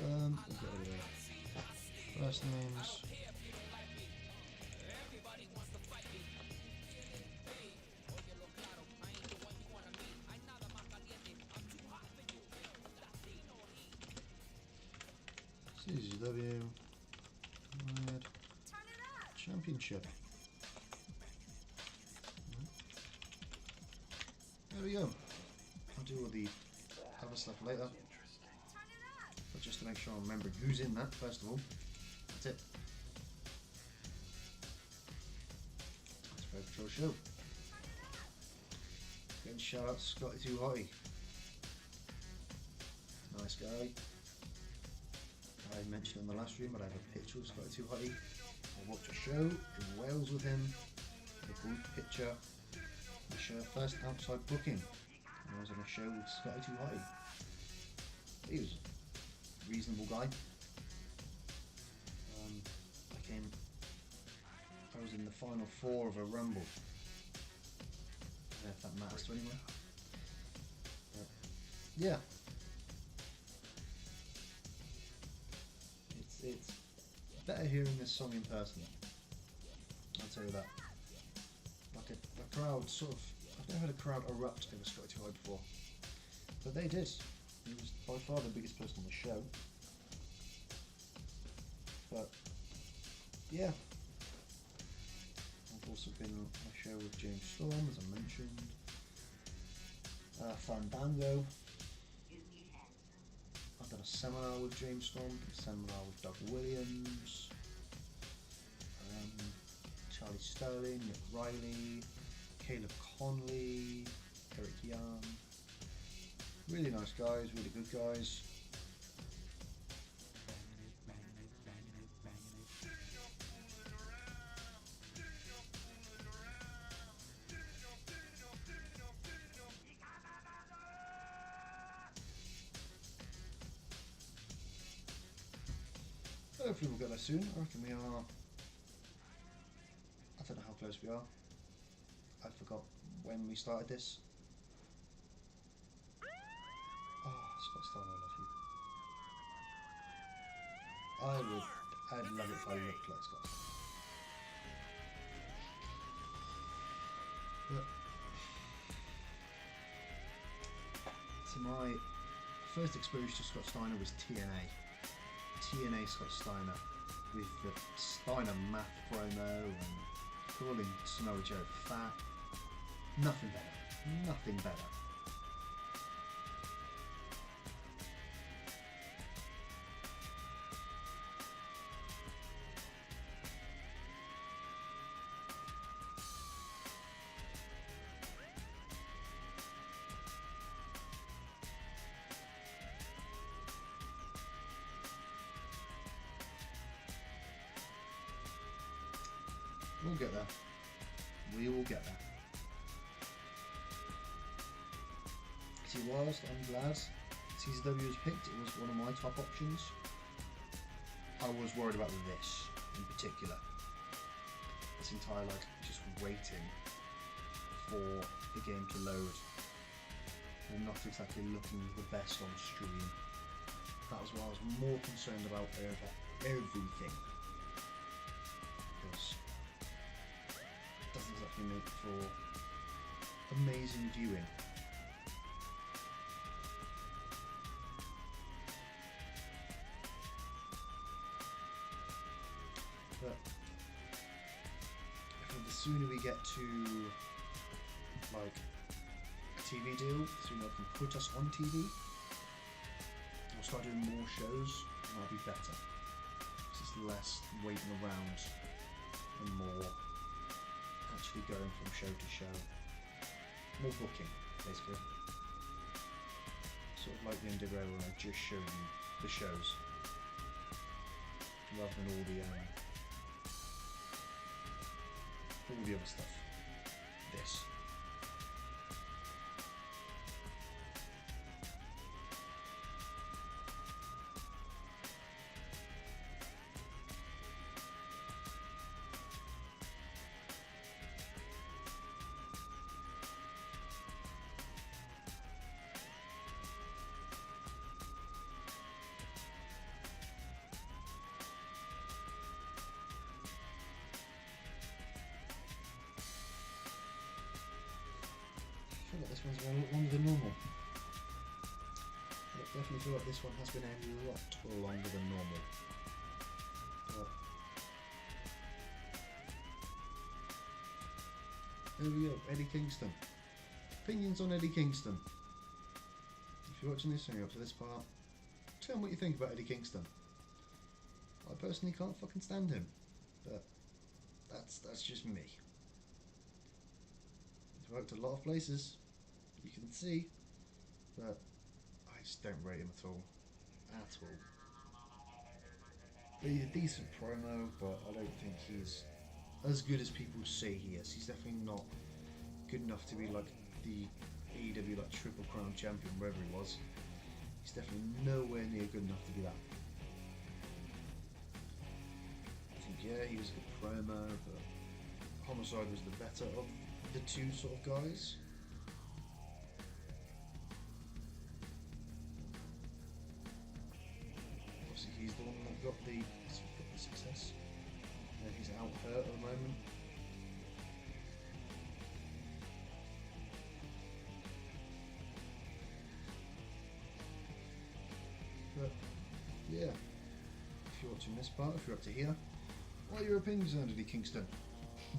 We'll get rid of that. First names. CZW Red Championship. There we go. I'll do all the other stuff later. But just to make sure I'm remembering who's in that, first of all. That's it. That's Fair Patrol Show. Again, shout out to Scotty Too Hotty. Nice guy. I mentioned in the last stream, but I have a picture of Scotty Too Hotty. I watched a show in Wales with him, a group picture, the show first outside booking. And I was on a show with Scotty Too Hotty. He was a reasonable guy. I was in the final 4 of a Rumble. I don't know if that matters to anyone. But yeah. It's better hearing this song in person. I'll tell you that. Like a crowd sort of, I've never had a crowd erupt over Scotty Too Hotty before. But they did. He was by far the biggest person on the show. But yeah. I've also been on a show with James Storm, as I mentioned. Fandango. I've done a seminar with James Storm, a seminar with Doug Williams, Charlie Sterling, Nick Riley, Caleb Conley, Eric Young. Really nice guys, really good guys. Hopefully we'll get there soon. I reckon we are, I don't know how close we are. I forgot when we started this. Oh, Scott Steiner, I love you. I'd love it if I looked like Scott Steiner. So my first exposure to Scott Steiner was TNA. TNA Scott Steiner with the Steiner math promo and calling Samoa Joe fat. Nothing better. Nothing better. We'll get there. We will get there. See, whilst I'm glad CZW was picked, it was one of my top options. I was worried about this in particular. This entire, like, just waiting for the game to load and not exactly looking the best on stream. That was what I was more concerned about over everything. Because it doesn't exactly make for amazing viewing. But the sooner we get to like a TV deal, the sooner I can put us on TV. We'll start doing more shows, and that'll be better. It's less waiting around and more actually going from show to show. More booking, basically. Sort of like the Indigo where I just show you the shows rather than all the other stuff. This. I feel like this one's longer than normal. I definitely feel like this one has been a lot longer than normal. But there we go, Eddie Kingston. Opinions on Eddie Kingston. If you're watching this and you're up to this part, tell me what you think about Eddie Kingston. I personally can't fucking stand him, but that's just me. He's worked a lot of places, you can see, but I just don't rate him at all. At all. He's a decent promo, but I don't think he's as good as people say he is. He's definitely not good enough to be like the AEW like Triple Crown champion, wherever he was. He's definitely nowhere near good enough to be that. I think yeah, he was a good promo, but Homicide was the better of the two sort of guys. Obviously he's the one that got the success. And he's out hurt at the moment. But yeah, if you're watching this part, if you're up to here, what are your opinions on Eddie Kingston?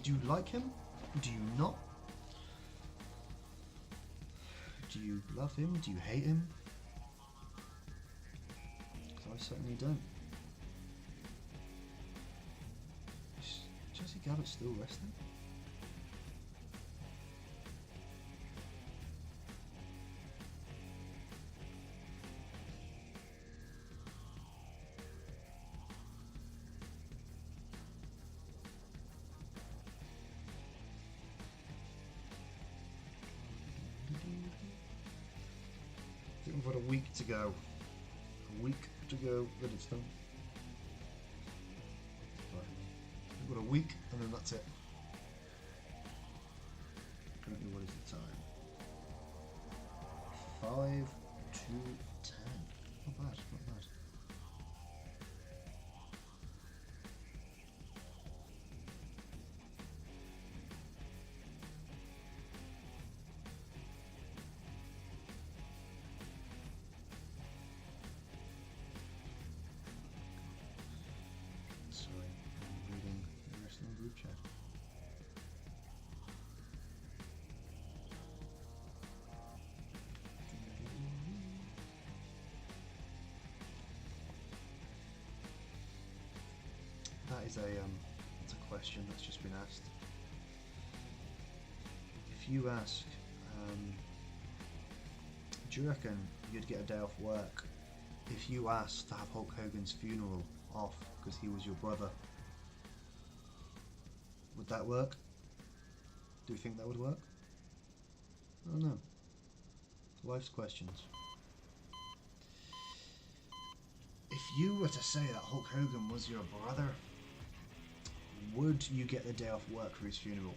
Do you like him? Do you not? Do you love him? Do you hate him? Because I certainly don't. Is Jesse Gabbett still wrestling? I think we've got a week to go. A week to go, then it's done. Right. We've got a week and then that's it. Currently, what is the time? 5 to 10. Not bad, not bad. Sorry, I'm reading the wrestling group chat. That is that's a question that's just been asked. If you ask, do you reckon you'd get a day off work if you asked to have Hulk Hogan's funeral off because he was your brother? Would that work? Do you think that would work? I don't know. Life's questions. If you were to say that Hulk Hogan was your brother, would you get the day off work for his funeral?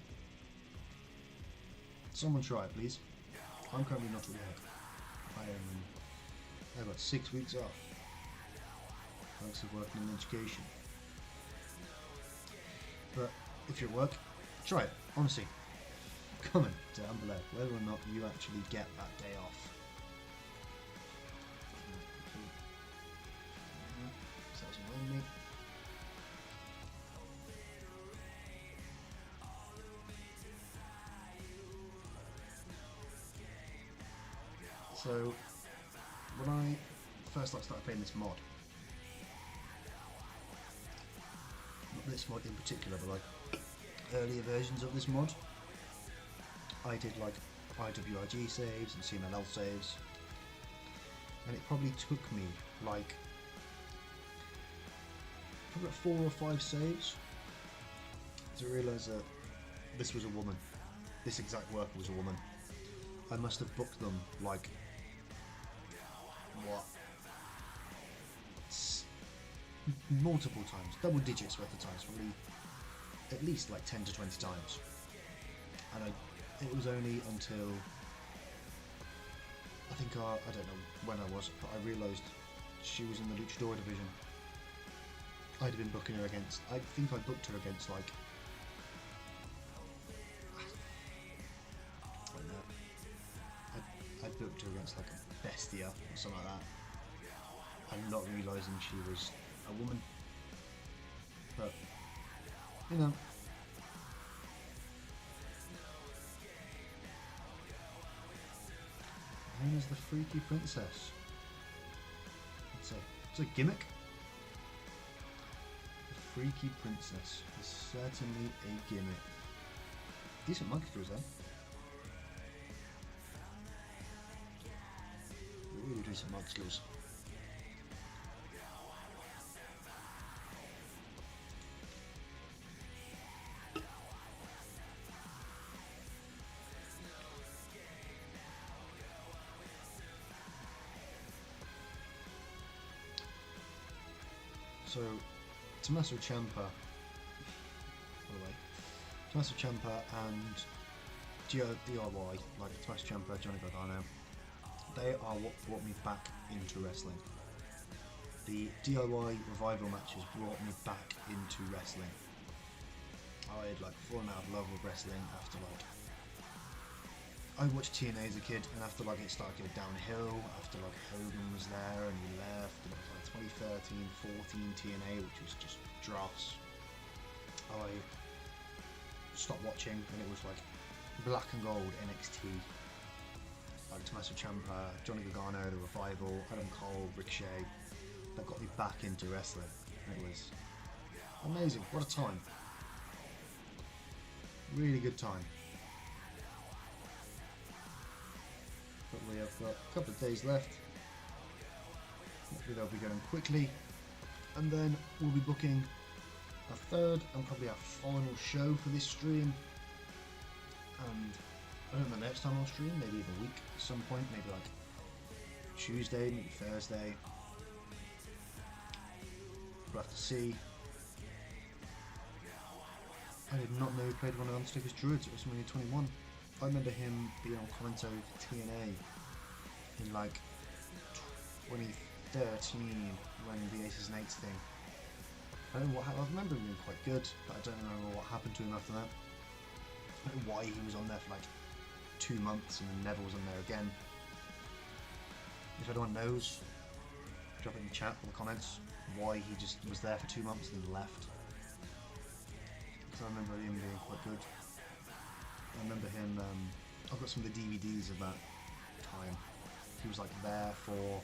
Someone try it, please. I'm currently not at work. I've got 6 weeks off. Thanks for working in education. But if you're at work, try it. Honestly, comment down below whether or not you actually get that day off. So that's annoying me. So when I first started playing this mod, not this mod in particular, but like earlier versions of this mod, I did like IWIG saves and CMLL saves, and it probably took me like probably 4 or 5 saves to realise that this was a woman. This exact worker was a woman. I must have booked them like what? Multiple times, double digits worth of times, probably at least like 10 to 20 times. And it was only until I think I don't know when I was, but I realised she was in the Luchador division. I'd have been booking her against. I think I booked her against like I don't know. I booked her against like a Bestia or something like that, and not realising she was a woman. But you know. Known as the Freaky Princess. It's a gimmick. The Freaky Princess is certainly a gimmick. Decent monkey crews though. Really decent monkey skills. So, Tommaso Ciampa, by the way, Tommaso Ciampa and DIY, like Tommaso Ciampa, Johnny Gargano, they are what brought me back into wrestling. The DIY revival matches brought me back into wrestling. I had like fallen out of love with wrestling after like I watched TNA as a kid, and after like it started going downhill, after like Hogan was there and he left, and it was like 2013-14 TNA, which was just dross. I stopped watching, and it was like black and gold NXT, like Tommaso Ciampa, Johnny Gargano, The Revival, Adam Cole, Ricochet, that got me back into wrestling. And it was amazing. What a time! Really good time. We have got a couple of days left. Hopefully they'll be going quickly, and then we'll be booking a third and probably our final show for this stream. And I don't know the next time I'll stream, maybe in a week at some point, maybe like Tuesday, maybe Thursday. We'll have to see. I did not know he played one of Undertaker's Druids at WrestleMania 21. I remember him being on commentary for TNA in like 2013 when the Aces and Eights thing. I don't know what happened. I remember him being quite good, but I don't remember what happened to him after that. I don't know why he was on there for like 2 months and then never was on there again. If anyone knows, drop it in the chat or the comments why he just was there for 2 months and then left. Because I remember him being quite good. I remember him, I've got some of the DVDs of that time. He was like there for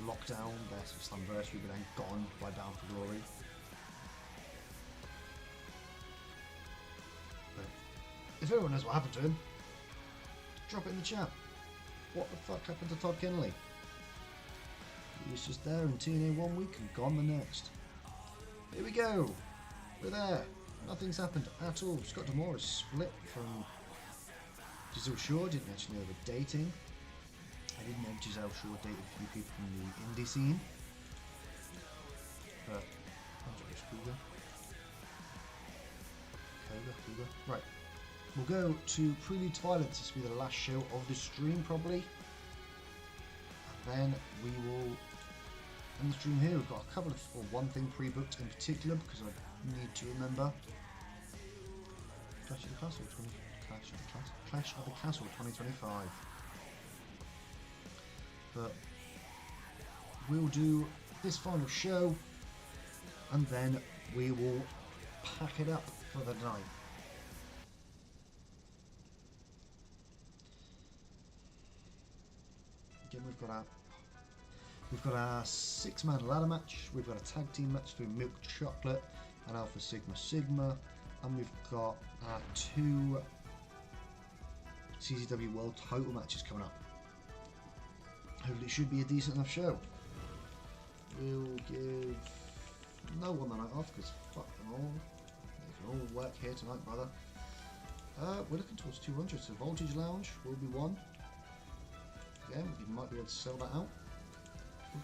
Lockdown, their anniversary, but then gone by Bound for Glory. But if anyone knows what happened to him, drop it in the chat. What the fuck happened to Todd Kennelly? He was just there in TNA 1 week and gone the next. Here we go. We're there. Nothing's happened at all. Scott D'Amore is split from Giselle Shaw. Didn't actually know they were dating. I didn't know Giselle Shaw dated a few people from the indie scene. But Cougar. Right. We'll go to Prelude to Violence. This will be the last show of the stream probably. And then we will end the stream here. We've got a couple of, or one thing pre-booked in particular because I need to remember. Clash of the Castle 2025. But we'll do this final show and then we will pack it up for the night. Again, we've got our 6-man ladder match. We've got a tag team match through Milk Chocolate and Alpha Sigma Sigma, and we've got our 2 CZW World Title matches coming up. Hopefully, it should be a decent enough show. We'll give no one the night off because fuck them all. They can all work here tonight, brother. We're looking towards 200, so Voltage Lounge will be one. Again, we might be able to sell that out.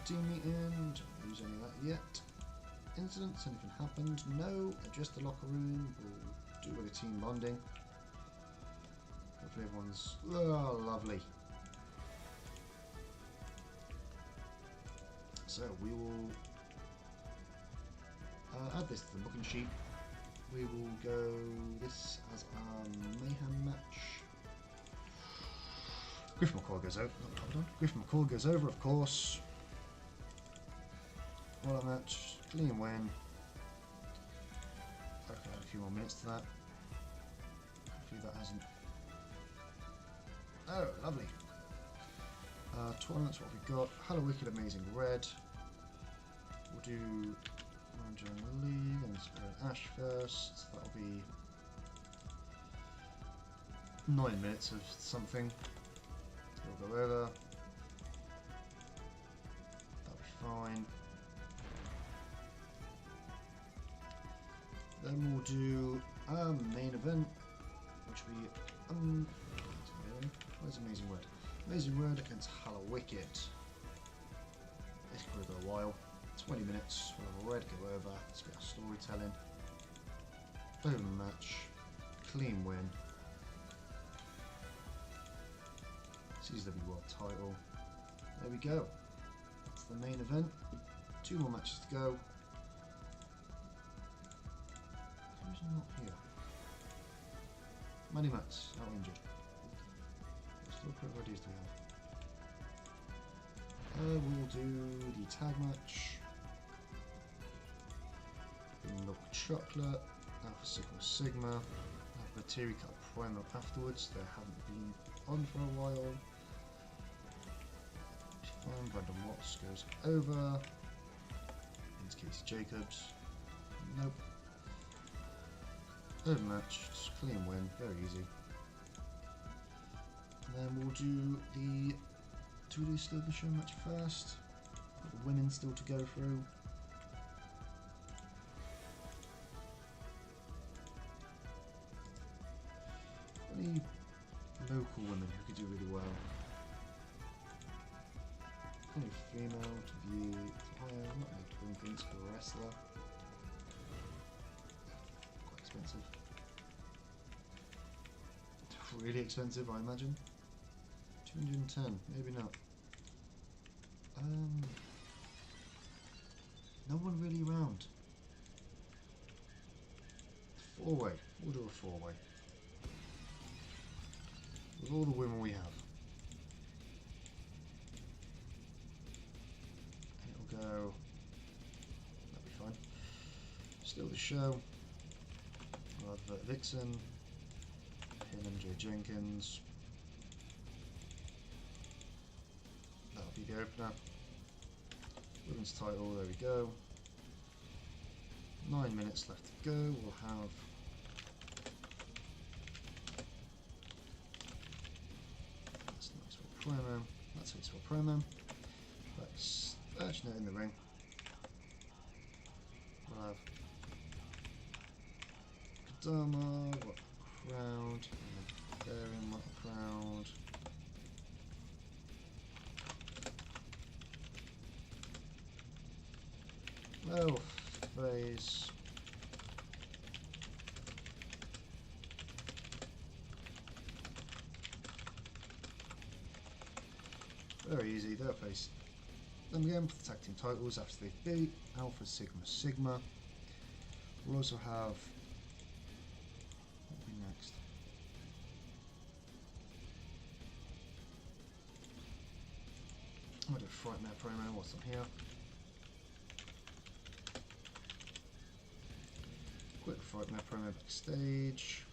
Team meeting, don't lose any of that yet. Incidents, anything happened? No, just the locker room. We'll do a bit of team bonding. Hopefully everyone's, oh, lovely. So we will add this to the booking sheet. We will go this as our Mayhem match. Griff McCall goes over. Griff McCall goes over, of course. Roller match, clean win. Okay, add a few more minutes to that. Hopefully that hasn't. Oh, lovely. Tournaments, what we've got. Hello Wicked Amazing Red. We'll do during the league and Spirit Ash first. That'll be 9 minutes of something. We'll go over. That'll be fine. Then we'll do a main event, which we where's Amazing Red? Amazing Red against Hello Wicked. This could go a while. 20 minutes. We'll have a Red go over. Let's get our storytelling. Boom match. Clean win. CZW World Title. There we go. That's the main event. 2 more matches to go. Who's not here? Manny Mats, out injured. Still pretty ideas do we have? We'll do the tag match. Milk Chocolate, Alpha Sigma Sigma. Have the Terry Cut promo afterwards. They haven't been on for a while. Fine, Brandon Watts goes over. It's Casey Jacobs. Nope. Third match, just clean win, very easy. And then we'll do the 2D Slogan Show match first. Got the women still to go through. Any local women who could do really well? Any female to view to hire, not make twin things for a wrestler. Quite expensive. Really expensive, I imagine. 210, maybe not. No one really around. 4-way. We'll do a 4-way. With all the women we have. It'll go. That'll be fine. Still the show. We'll have Vixen. Him and MJ Jenkins. That'll be the opener. Women's title, there we go. 9 minutes left to go. We'll have that's nice for a promo. That's it for a promo. Let's actually in the ring. We'll have Kadama, what crowd, and Bearing, what crowd. Oh, phase. Very easy, they'll face them again for the tag team titles after they beat Alpha Sigma Sigma. We'll also have what will be next? I'm gonna do a Frightmare promo, what's on here? Quick Frightmare promo backstage.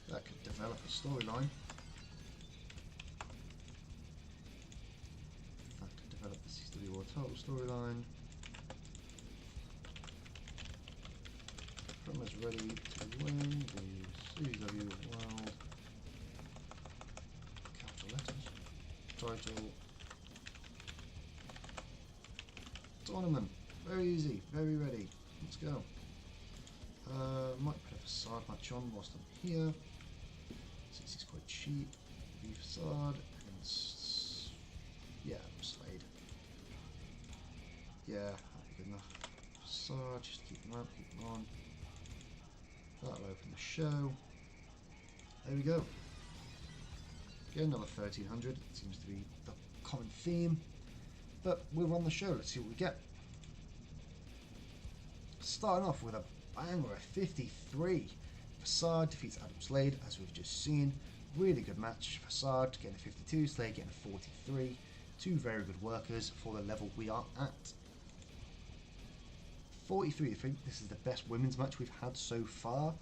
That could develop a storyline. total storyline. Pretty much ready to win the CZW World capital letters title tournament. Very easy, very ready. Let's go. Might put a facade match on whilst I'm here. Since he's quite cheap. The facade against, yeah, Slade. Yeah, that'll be good enough. Facade, just keep them out, keep them on. That'll open the show. There we go. Again, another 1300. Seems to be the common theme. But we'll run the show. Let's see what we get. Starting off with a banger, a 53. Facade defeats Adam Slade, as we've just seen. Really good match. Facade getting a 52, Slade getting a 43. Two very good workers for the level we are at. 43, I think this is the best women's match we've had so far.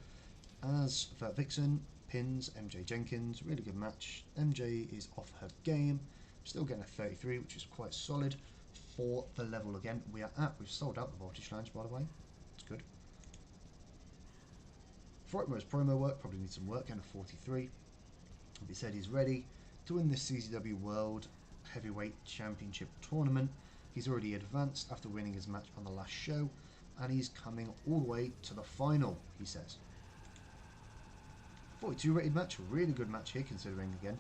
As for Vixen, pins MJ Jenkins, really good match. MJ is off her game, still getting a 33, which is quite solid for the level again we are at. We've sold out the Voltage Lounge, by the way. It's good. Frightmore's promo work, probably needs some work, and a 43. He said he's ready to win the CZW World Heavyweight Championship Tournament. He's already advanced after winning his match on the last show, and he's coming all the way to the final, he says. 42 rated match, a really good match here considering, again,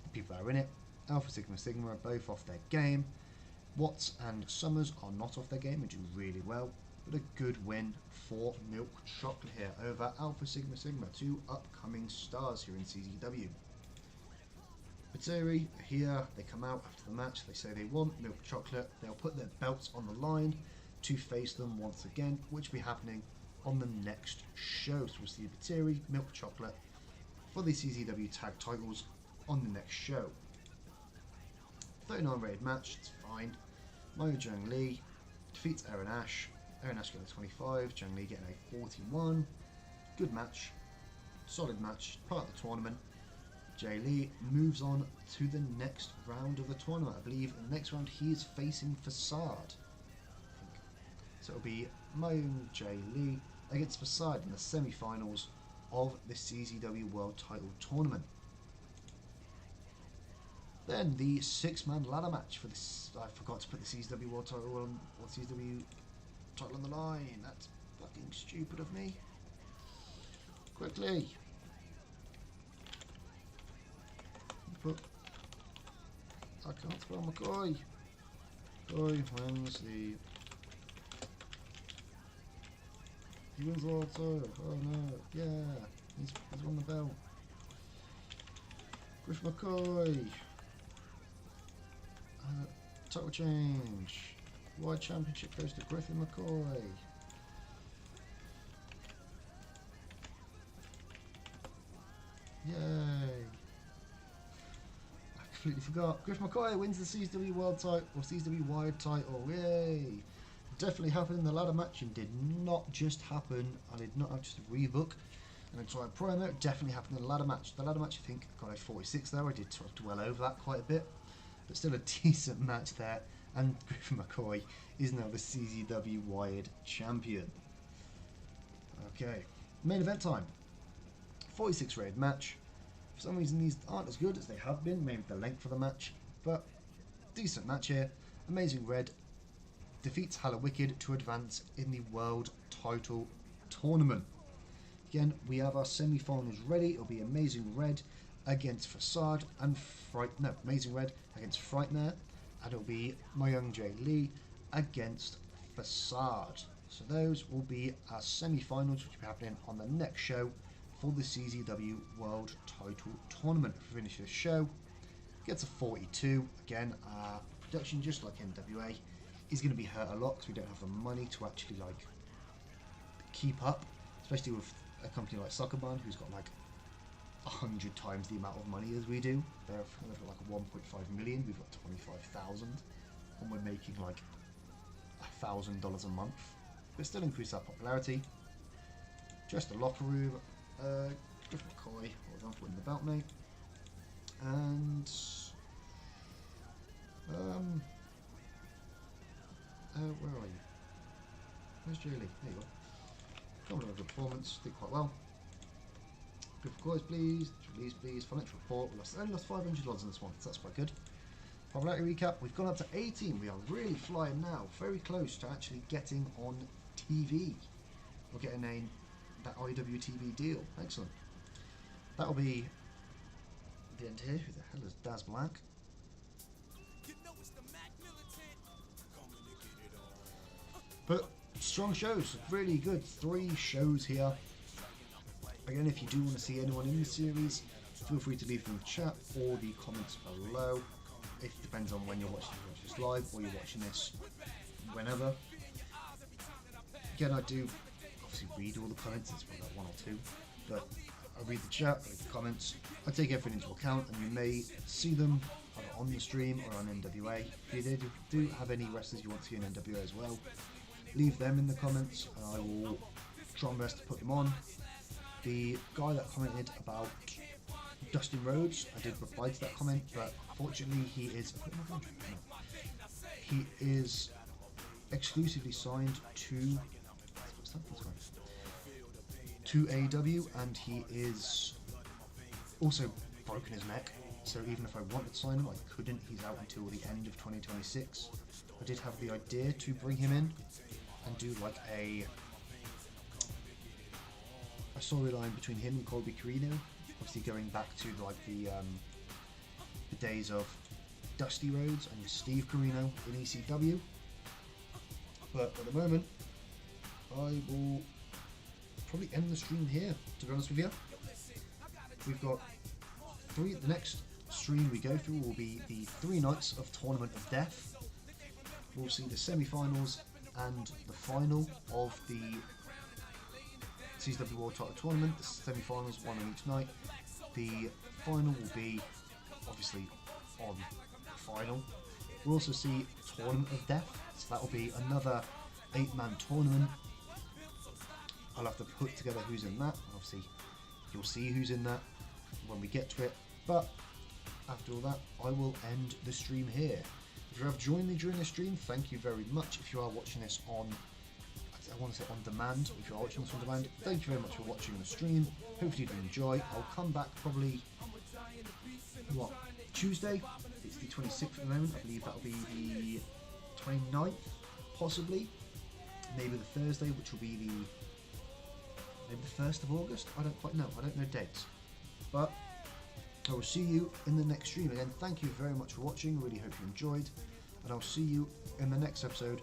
the people that are in it. Alpha Sigma Sigma are both off their game. Watts and Summers are not off their game and do really well, but a good win for Milk Chocolate here over Alpha Sigma Sigma, two upcoming stars here in CZW. Bateri here, they come out after the match, they say they want Milk Chocolate, they'll put their belts on the line to face them once again, which will be happening on the next show. So we'll see Bateri, Milk Chocolate for the CZW tag titles on the next show. 39 rated match, it's fine. Mayu Zhang Li defeats Aaron Ash. Aaron Ash getting a 25, Zhang Li getting a 41. Good match, solid match, part of the tournament. Jay Lee moves on to the next round of the tournament. I believe in the next round he is facing Facade. I think. So it'll be Mayung Jay Lee against Facade in the semi-finals of the CZW World Title Tournament. Then the 6-man ladder match for this. I forgot to put the CZW World Title on, or CZW title on the line. That's fucking stupid of me. Quickly. But I can't spell McCoy. McCoy wins the. He wins the world title. Oh no! Yeah, he's won the belt. Griff McCoy. Title change. World Championship goes to Griffin McCoy. Yay! I completely forgot. Griff McCoy wins the CZW World title, or CZW Wide title. Yay! Definitely happened in the ladder match and did not just happen. I did not have to rebook and then try a promo. It definitely happened in the ladder match. The ladder match, I think, got a 46 there. I did dwell over that quite a bit. But still a decent match there. And Griffin McCoy is now the CZW Wired Champion. Okay, main event time. 46 rated match. For some reason these aren't as good as they have been, maybe the length of the match, but decent match here. Amazing Red defeats Hala Wicked to advance in the World Title Tournament. Again, we have our semi-finals ready. It'll be Amazing Red against Facade and Amazing Red against Frightmare, and it'll be Mayung Jae Lee against Facade. So those will be our semi-finals, which will be happening on the next show for the CZW World Title Tournament. If we finish this show, gets a 42. Again, our production, just like NWA, is going to be hurt a lot because we don't have the money to actually like keep up, especially with a company like Soccerman, who's got like 100 times the amount of money as we do. They've got like 1.5 million, we've got 25,000, and we're making like $1,000 a month. But still increase our popularity. Just the locker room. Griff McCoy, well done for winning the belt, mate. And where are you? Where's Julie? There you go. Come on, a good performance. Did quite well. Good for coins, please. Release, please. Financial report. We only lost 500 odds in this one, so that's quite good. Popularity recap. We've gone up to 18. We are really flying now. Very close to actually getting on TV. We're getting that IWTV deal. Excellent. That'll be the end here. Who the hell is Daz Black? But strong shows, really good. 3 shows here. Again, if you do want to see anyone in the series, feel free to leave them in the chat or the comments below. It depends on when you're watching this live or you're watching this whenever. Again, I do obviously read all the comments. It's probably like 1 or 2, but I read the chat, I read the comments. I take everything into account, and you may see them either on the stream or on NWA. If you do have any wrestlers you want to see in NWA as well, leave them in the comments, and I will try my best to put them on. The guy that commented about Dustin Rhodes, I did reply to that comment, but unfortunately he is exclusively signed to AEW, and he is also broken his neck, so even if I wanted to sign him, I couldn't. He's out until the end of 2026. I did have the idea to bring him in and do like a storyline between him and Colby Carino, obviously going back to like the days of Dusty Rhodes and Steve Carino in ECW. But at the moment, I will probably end the stream here, to be honest with you. We've got the next stream we go through will be the 3 nights of Tournament of Death. We'll see the semi-finals and the final of the CZW World Title Tournament. The semi-finals, 1 on each night. The final will be obviously on the final. We'll also see Tournament of Death, so that will be another 8-man tournament. I'll have to put together who's in that. Obviously, you'll see who's in that when we get to it. But after all that, I will end the stream here. If you have joined me during the stream, thank you very much. If you are watching this on, I want to say on demand, if you are watching this on demand, thank you very much for watching the stream. Hopefully you did enjoy. I'll come back probably, Tuesday? It's the 26th at the moment. I believe that'll be the 29th, possibly. Maybe the Thursday, which will be maybe the 1st of August? I don't quite know. I don't know dates. But I will see you in the next stream. Again, thank you very much for watching. Really hope you enjoyed. And I'll see you in the next episode